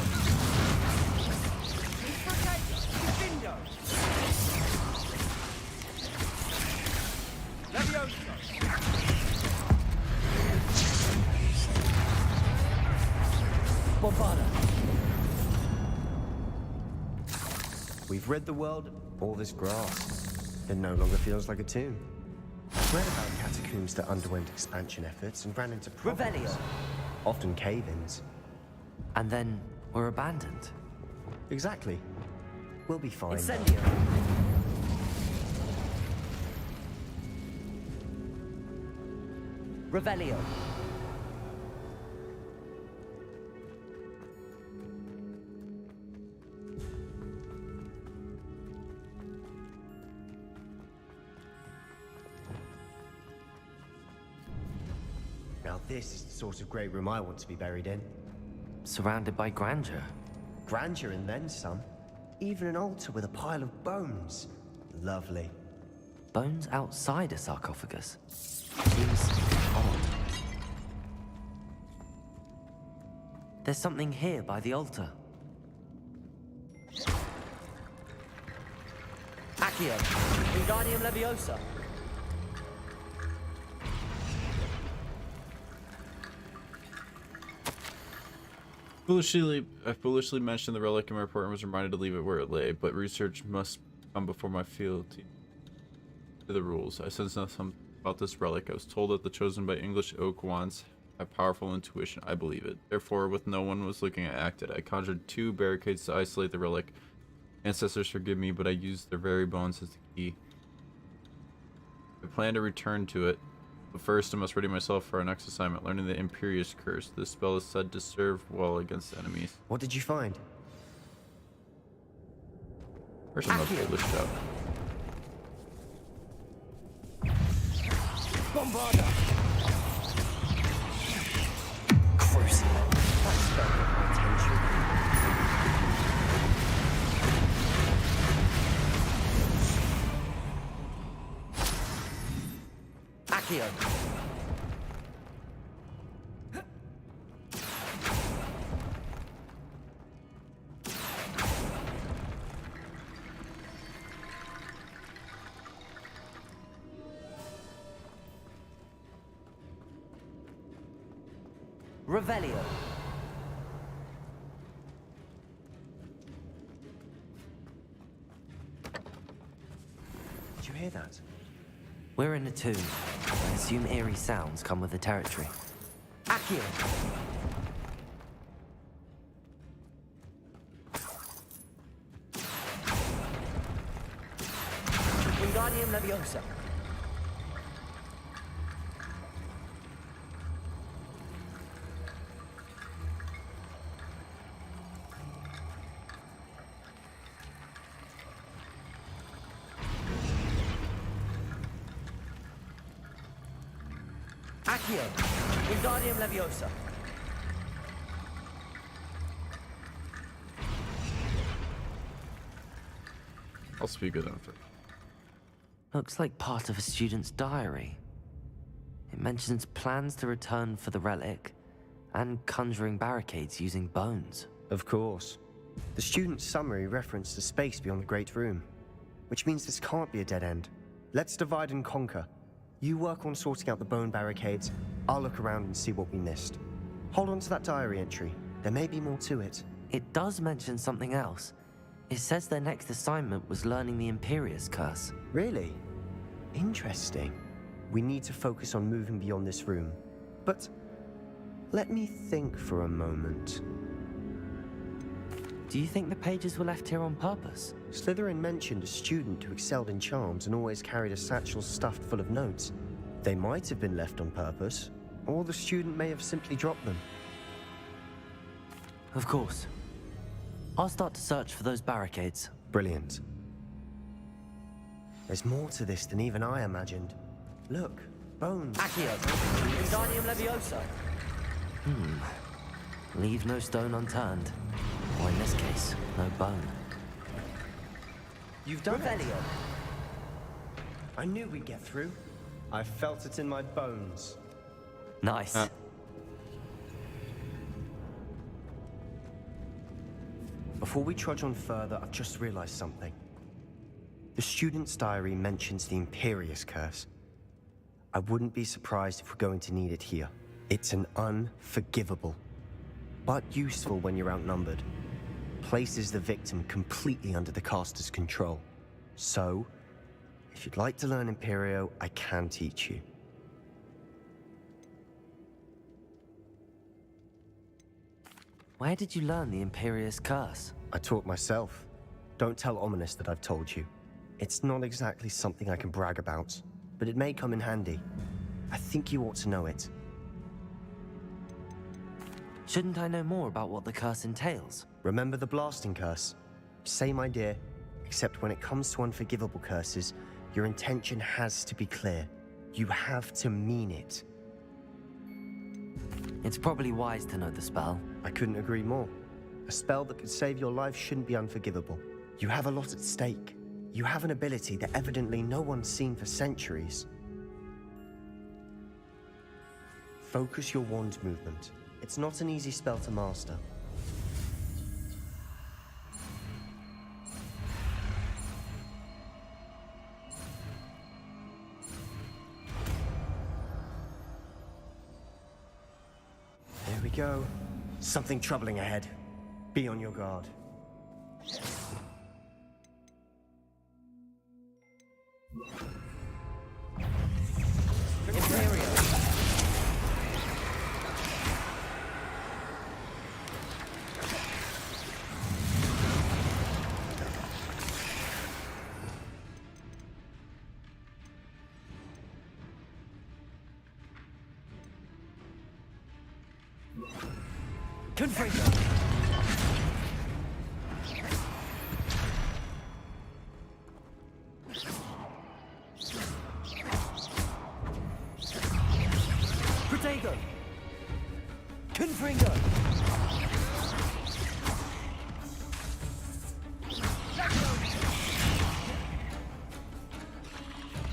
Divindo. Levioso. Bombarda. We've rid the world of all this grass. It no longer feels like a tomb. I've read about catacombs that underwent expansion efforts and ran into problems. Revelio. Often cave-ins. And then were abandoned. Exactly. We'll be fine. Incendio. Revelio. Now this is the sort of great room I want to be buried in. surrounded by grandeur. Grandeur and then some. Even an altar with a pile of bones. Lovely. Bones outside a sarcophagus? Seems odd. There's something here by the altar. Accio, Wingardium Leviosa. I foolishly mentioned the relic in my report and was reminded to leave it where it lay, but research must come before my fealty to the rules. I sensed nothing about this relic. I was told that the chosen by English oak wands have powerful intuition. I believe it. Therefore, with no one was looking, I acted. I conjured 2 barricades to isolate the relic. Ancestors forgive me, but I used their very bones as the key. I plan to return to it. But first, I must ready myself for our next assignment, learning the Imperious Curse. This spell is said to serve well against enemies. What did you find? First, I'm going to shout. Bombarda! Crucible. That spell got my attention. Accio. Revelio. Did you hear that? We're in a tomb. I assume eerie sounds come with the territory. Accio! Wingardium Leviosa. Accio! Wingardium Leviosa. I'll speak with them first. Looks like part of a student's diary. It mentions plans to return for the relic and conjuring barricades using bones. Of course. The student's summary referenced a space beyond the Great Room, which means this can't be a dead end. Let's divide and conquer. You work on sorting out the bone barricades. I'll look around and see what we missed. Hold on to that diary entry. There may be more to it. It does mention something else. It says their next assignment was learning the Imperious Curse. Really? Interesting. We need to focus on moving beyond this room. But let me think for a moment. Do you think the pages were left here on purpose? Slytherin mentioned a student who excelled in charms and always carried a satchel stuffed full of notes. They might have been left on purpose, or the student may have simply dropped them. Of course. I'll start to search for those barricades. Brilliant. There's more to this than even I imagined. Look, bones. Accio! Wingardium Leviosa! Leave no stone unturned. Or in this case, no bone. You've done it. I knew we'd get through. I felt it in my bones. Nice. Before we trudge on further, I've just realized something. The student's diary mentions the Imperious Curse. I wouldn't be surprised if we're going to need it here. It's an unforgivable, but useful when you're outnumbered. Places the victim completely under the caster's control. So, if you'd like to learn Imperio, I can teach you. Where did you learn the Imperious Curse? I taught myself. Don't tell Ominous that I've told you. It's not exactly something I can brag about, but it may come in handy. I think you ought to know it. Shouldn't I know more about what the curse entails? Remember the blasting curse? Same idea, except when it comes to unforgivable curses, your intention has to be clear. You have to mean it. It's probably wise to know the spell. I couldn't agree more. A spell that could save your life shouldn't be unforgivable. You have a lot at stake. You have an ability that evidently no one's seen for centuries. Focus your wand movement. It's not an easy spell to master. There we go. Something troubling ahead. Be on your guard. Confringo! Protego! Confringo!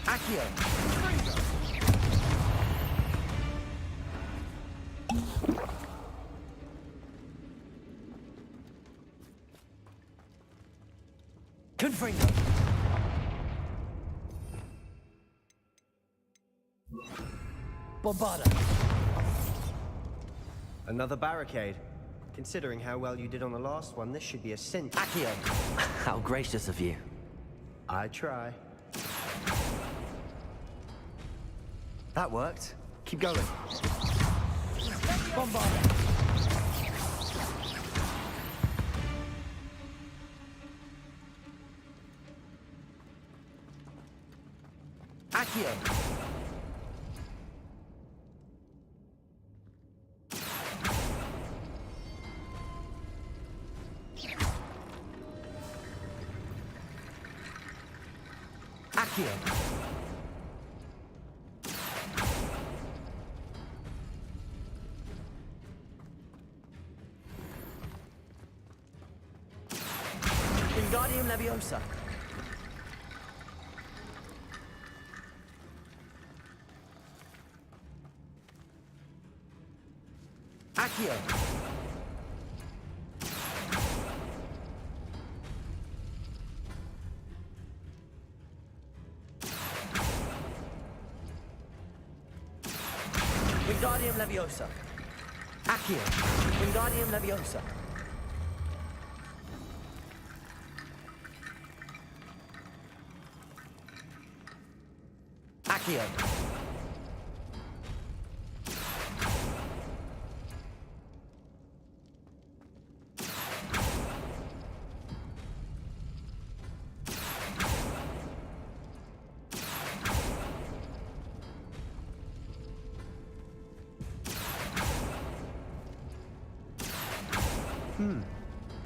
Accio! Confringo! Bombarda! Another barricade. Considering how well you did on the last one, this should be a cinch. Accio! How gracious of you. I try. That worked. Keep going. Bombarda! Accio! Accio! Wingardium Leviosa! Accio! Wingardium Leviosa! Accio! Wingardium Leviosa! Accio!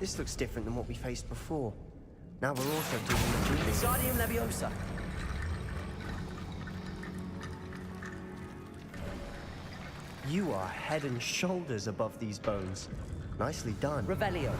This looks different than what we faced before. Now we're also doing the Wingardium Leviosa! You are head and shoulders above these bones. Nicely done. Revelio!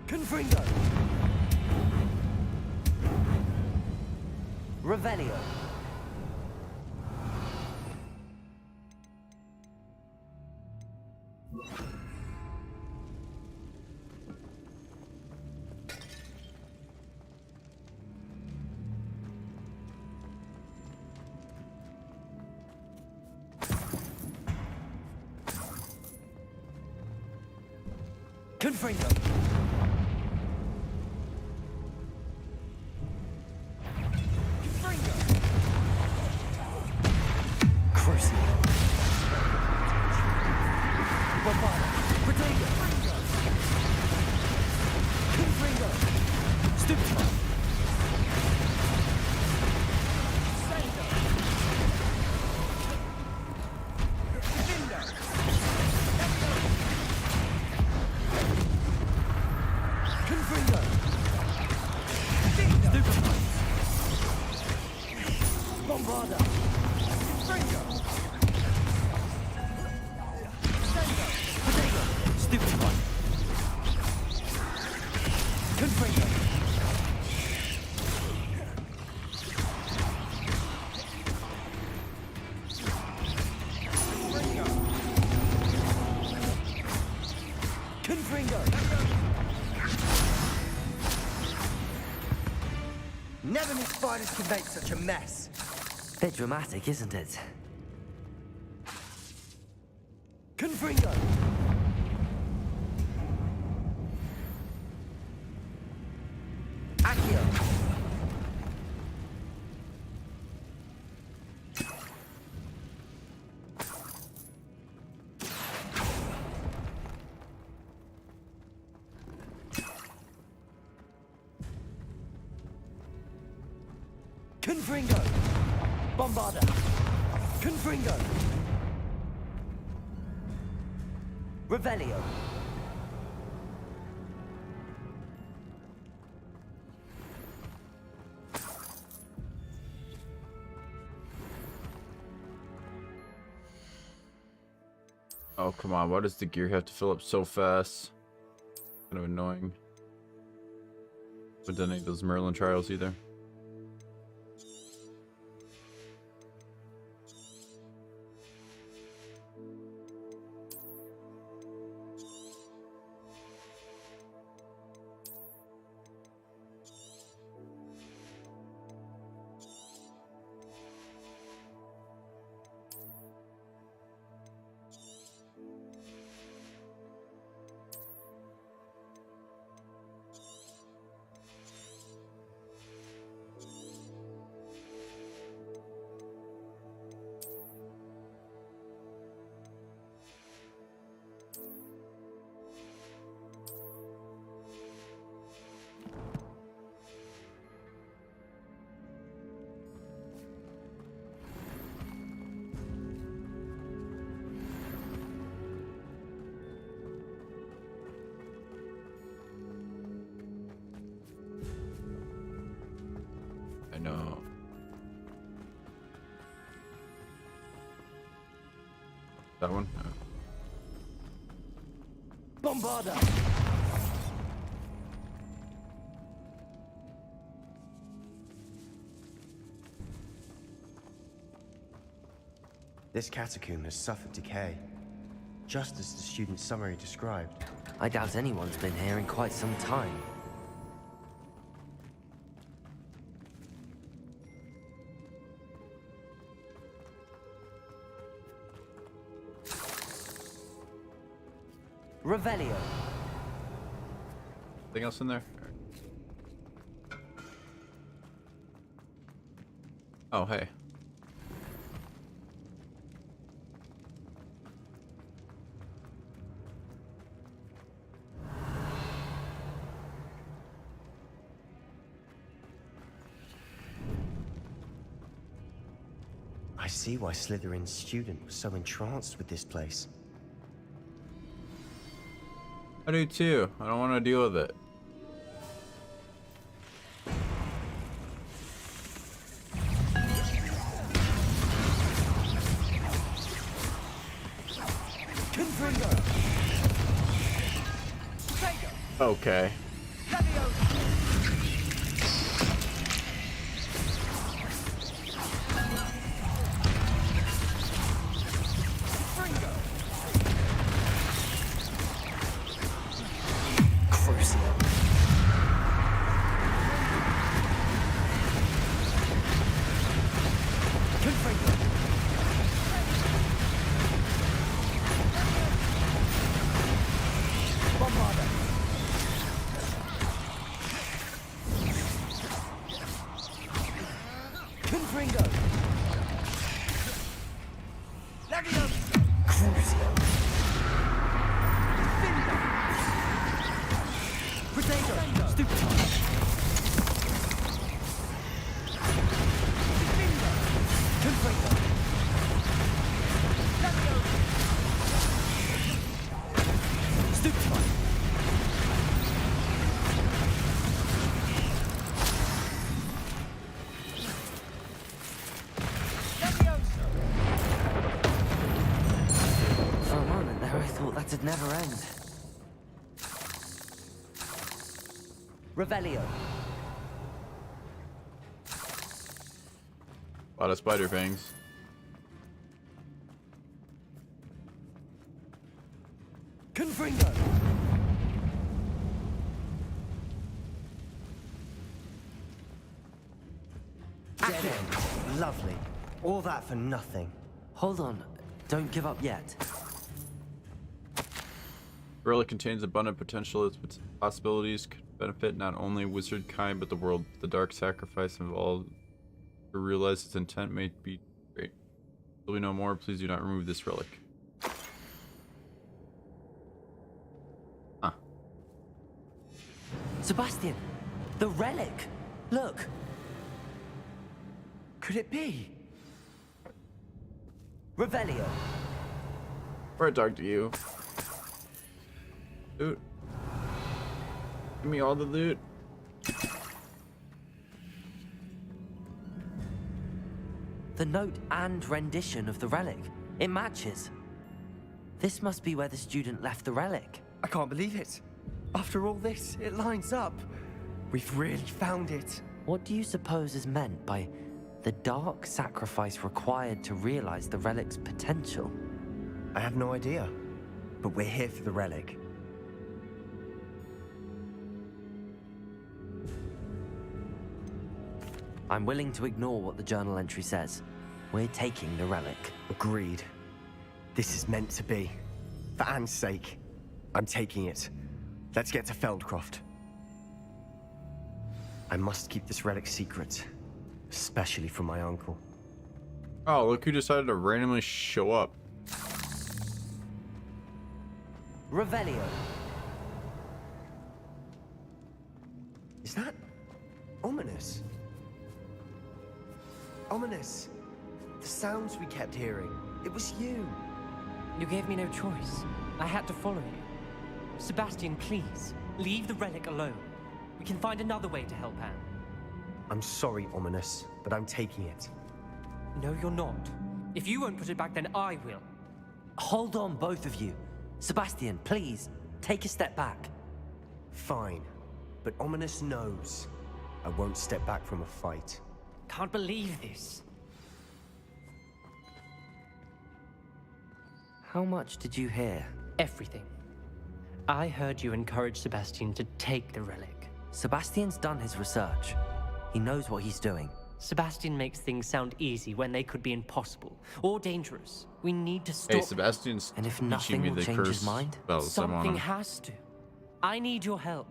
Confringo! Revelio! Confringo! Never knew spiders could make such a mess. Bit dramatic, isn't it? Confringo! Accio! Confringo! Bombarda! Confringo! Revelio! Oh, come on. Why does the gear have to fill up so fast? Kind of annoying. But didn't need those Merlin trials either. I know. That one? No. Bombarda! This catacomb has suffered decay, just as the student's summary described. I doubt anyone's been here in quite some time. Revelio. Anything else in there? Oh, hey. I see why Slytherin's student was so entranced with this place. I do too. I don't want to deal with it. Okay. It'd never end. Revelio. A lot of spider fangs. Confringo. Dead end. Lovely. All that for nothing. Hold on. Don't give up yet. Relic contains abundant potential. Its possibilities could benefit not only wizard kind, but the world. The dark sacrifice involved to realize its intent may be great. Till we know more, please do not remove this relic. Huh. Sebastian! The relic! Look! Could it be? Revelio! Before I talk to you. Loot. Give me all the loot. The note and rendition of the relic. It matches. This must be where the student left the relic. I can't believe it. After all this, it lines up. We've really found it. What do you suppose is meant by the dark sacrifice required to realize the relic's potential? I have no idea, but we're here for the relic. I'm willing to ignore what the journal entry says. We're taking the relic. Agreed. This is meant to be. For Anne's sake, I'm taking it. Let's get to Feldcroft. I must keep this relic secret, especially from my uncle. Oh, look who decided to randomly show up. Revelio. Is that ominous? Ominous. The sounds we kept hearing. It was you. You gave me no choice. I had to follow you. Sebastian, please, leave the relic alone. We can find another way to help Anne. I'm sorry, Ominous, but I'm taking it. No, you're not. If you won't put it back, then I will. Hold on, both of you. Sebastian, please, take a step back. Fine, but Ominous knows I won't step back from a fight. Can't believe this. How much did you hear? Everything. I heard you encourage Sebastian to take the relic. Sebastian's done his research. He knows what he's doing. Sebastian makes things sound easy when they could be impossible or dangerous. We need to stop. Hey, Sebastian's and if teaching nothing me will the change curse his mind, spells I'm on something him. has to. I need your help.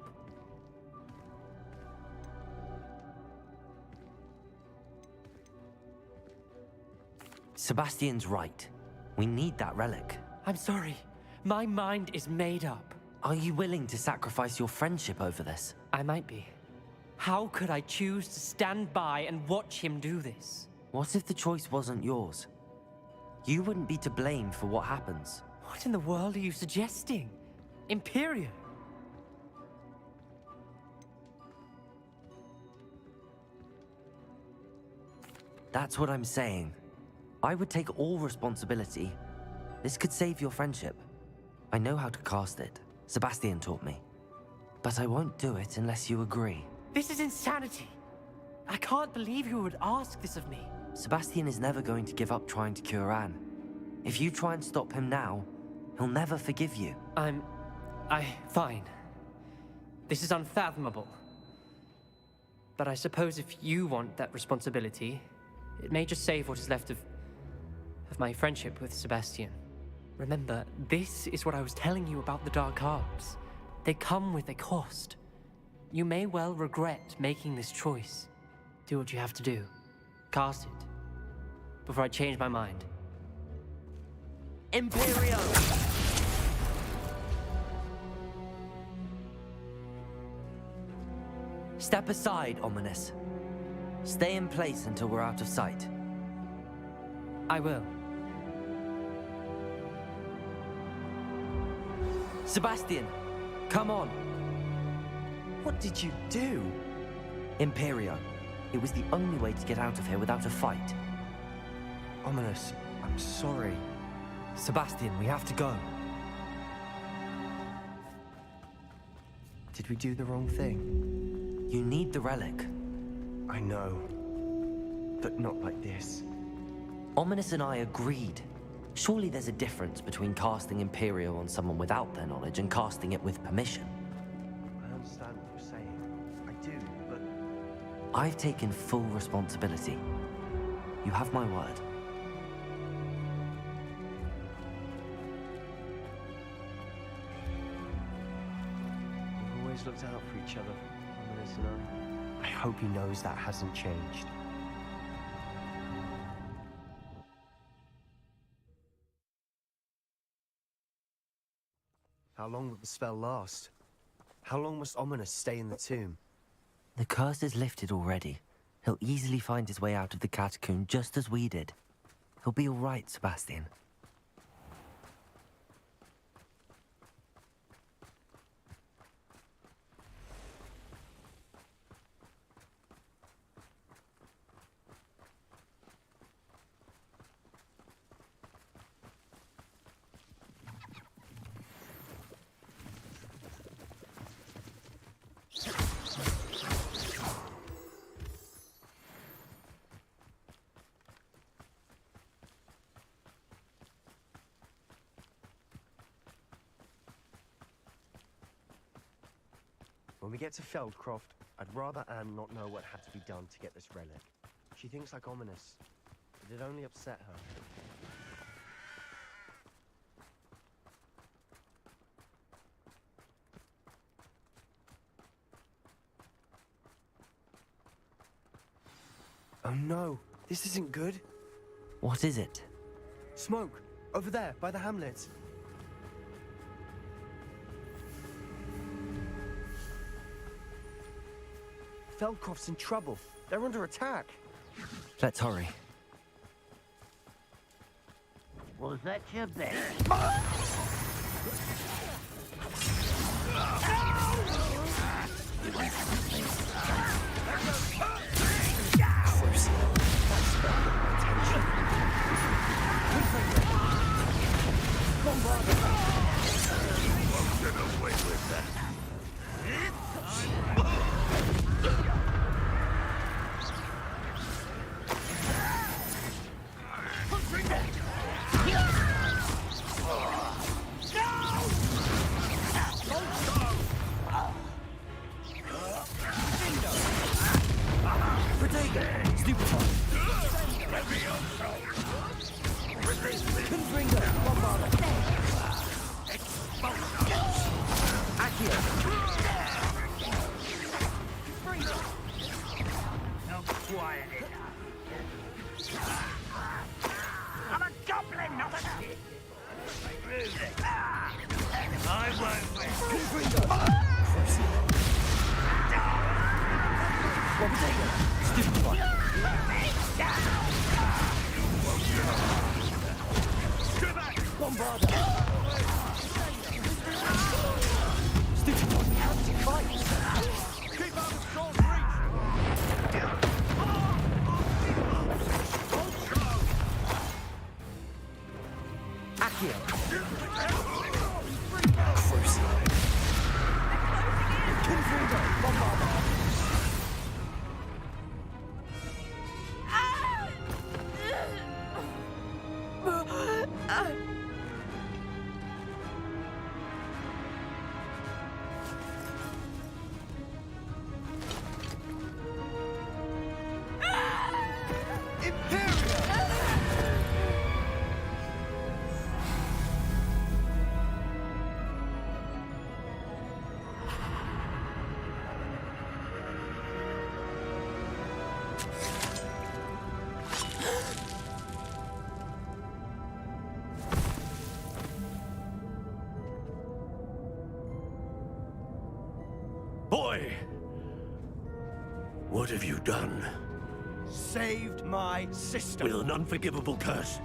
Sebastian's right. We need that relic. I'm sorry. My mind is made up. Are you willing to sacrifice your friendship over this? I might be. How could I choose to stand by and watch him do this? What if the choice wasn't yours? You wouldn't be to blame for what happens. What in the world are you suggesting? Imperium? That's what I'm saying. I would take all responsibility. This could save your friendship. I know how to cast it. Sebastian taught me. But I won't do it unless you agree. This is insanity. I can't believe you would ask this of me. Sebastian is never going to give up trying to cure Anne. If you try and stop him now, he'll never forgive you. Fine. This is unfathomable. But I suppose if you want that responsibility, it may just save what is left of my friendship with Sebastian. Remember, this is what I was telling you about the Dark Arts. They come with a cost. You may well regret making this choice. Do what you have to do. Cast it. Before I change my mind. Imperio! Step aside, Ominous. Stay in place until we're out of sight. I will. Sebastian, come on. What did you do? Imperio. It was the only way to get out of here without a fight. Ominous, I'm sorry. Sebastian, we have to go. Did we do the wrong thing? You need the relic. I know. But not like this. Ominous and I agreed. Surely there's a difference between casting Imperio on someone without their knowledge and casting it with permission. I understand what you're saying. I do, but... I've taken full responsibility. You have my word. We've always looked out for each other, Ominous and I. I hope he knows that hasn't changed. How long will the spell last? How long must Ominous stay in the tomb? The curse is lifted already. He'll easily find his way out of the catacomb just as we did. He'll be all right, Sebastian. When we get to Feldcroft, I'd rather Anne not know what had to be done to get this relic. She thinks like Ominous, but it only upset her. Oh no, this isn't good. What is it? Smoke! Over there, by the hamlet. Feldcroft's in trouble. They're under attack. Let's hurry. Was that your best? I'm a goblin, not a kid. I won't Boy! What have you done? Saved my sister. With an unforgivable curse.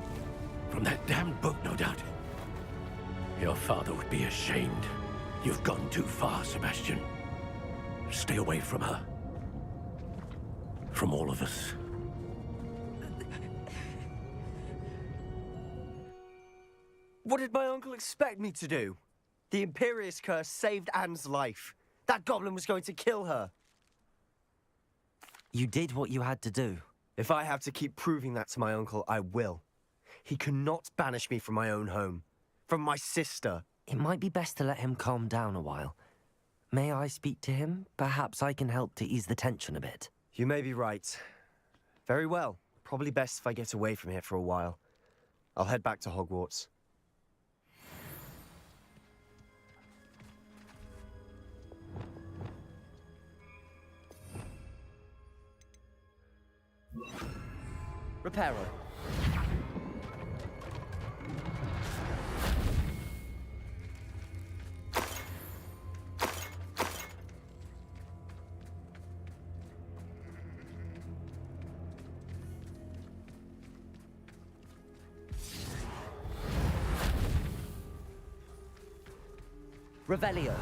From that damned book, no doubt. Your father would be ashamed. You've gone too far, Sebastian. Stay away from her. From all of us. What did my uncle expect me to do? The Imperius curse saved Anne's life. That goblin was going to kill her. You did what you had to do. If I have to keep proving that to my uncle, I will. He cannot banish me from my own home. From my sister. It might be best to let him calm down a while. May I speak to him? Perhaps I can help to ease the tension a bit. You may be right. Very well. Probably best if I get away from here for a while. I'll head back to Hogwarts. Reparo. Revelio.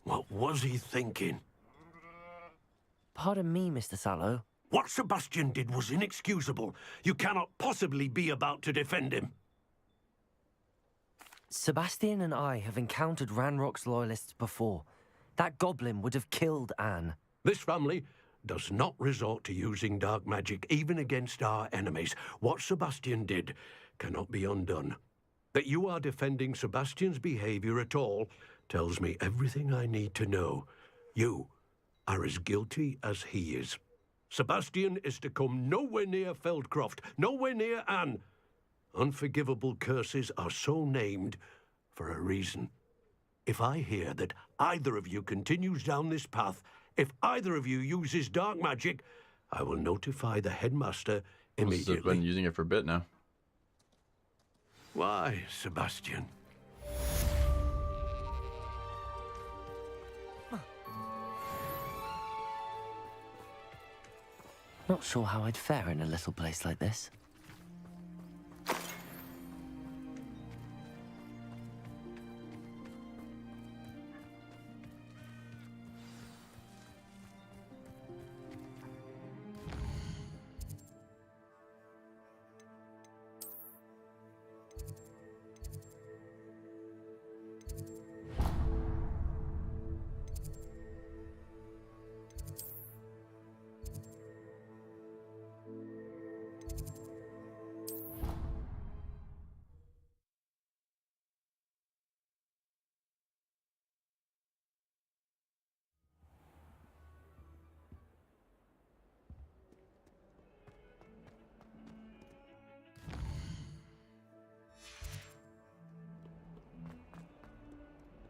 What was he thinking? Pardon me, Mr. Sallow. What Sebastian did was inexcusable. You cannot possibly be about to defend him. Sebastian and I have encountered Ranrock's loyalists before. That goblin would have killed Anne. This family does not resort to using dark magic, even against our enemies. What Sebastian did cannot be undone. That you are defending Sebastian's behavior at all tells me everything I need to know. You are as guilty as he is. Sebastian is to come nowhere near Feldcroft, nowhere near Anne. Unforgivable curses are so named for a reason. If I hear that either of you continues down this path, if either of you uses dark magic, I will notify the headmaster immediately. I've been using it for a bit now. Why, Sebastian? Not sure how I'd fare in a little place like this.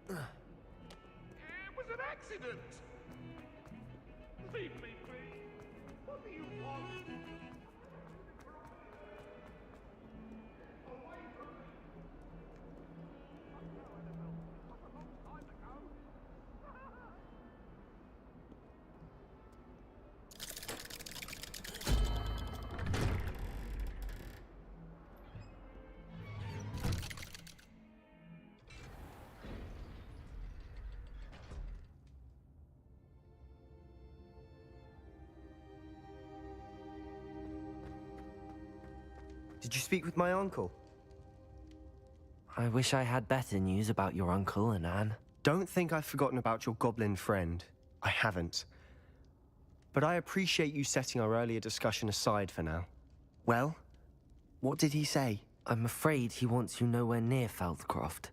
It was an accident! Leave me be! What do you want? Did you speak with my uncle? I wish I had better news about your uncle and Anne. Don't think I've forgotten about your goblin friend. I haven't. But I appreciate you setting our earlier discussion aside for now. Well, what did he say? I'm afraid he wants you nowhere near Feldcroft.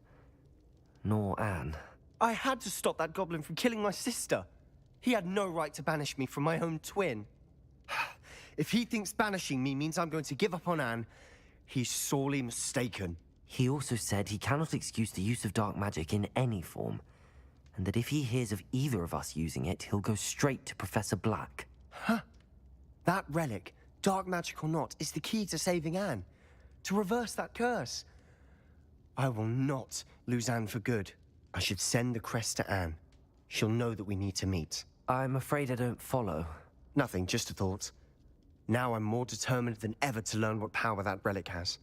Nor Anne. I had to stop that goblin from killing my sister. He had no right to banish me from my own twin. If he thinks banishing me means I'm going to give up on Anne, he's sorely mistaken. He also said he cannot excuse the use of dark magic in any form, and that if he hears of either of us using it, he'll go straight to Professor Black. Huh? That relic, dark magic or not, is the key to saving Anne. To reverse that curse. I will not lose Anne for good. I should send the crest to Anne. She'll know that we need to meet. I'm afraid I don't follow. Nothing, just a thought. Now I'm more determined than ever to learn what power that relic has.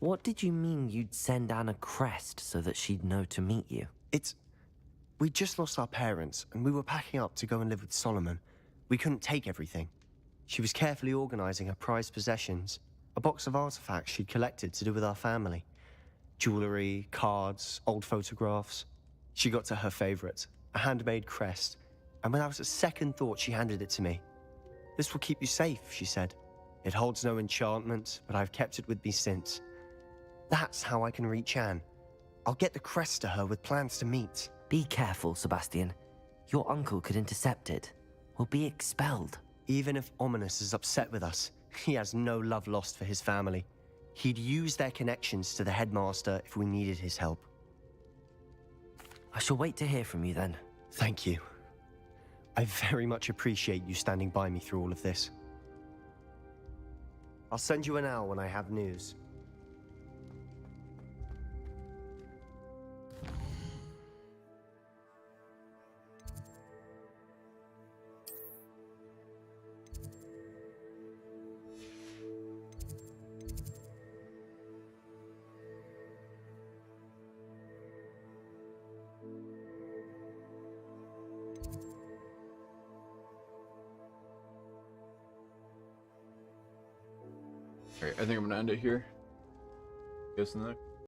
What did you mean you'd send Anne a crest so that she'd know to meet you? We'd just lost our parents, and we were packing up to go and live with Solomon. We couldn't take everything. She was carefully organizing her prized possessions, a box of artifacts she'd collected to do with our family. Jewelry, cards, old photographs. She got to her favorite, a handmade crest, and without a second thought, she handed it to me. "This will keep you safe," she said. "It holds no enchantment, but I've kept it with me since. That's how I can reach Anne. I'll get the crest to her with plans to meet." Be careful, Sebastian. Your uncle could intercept it. We'll be expelled. Even if Ominous is upset with us, he has no love lost for his family. He'd use their connections to the headmaster if we needed his help. I shall wait to hear from you then. Thank you. I very much appreciate you standing by me through all of this. I'll send you an owl when I have news. Alright, I think I'm gonna end it here. Guessing that.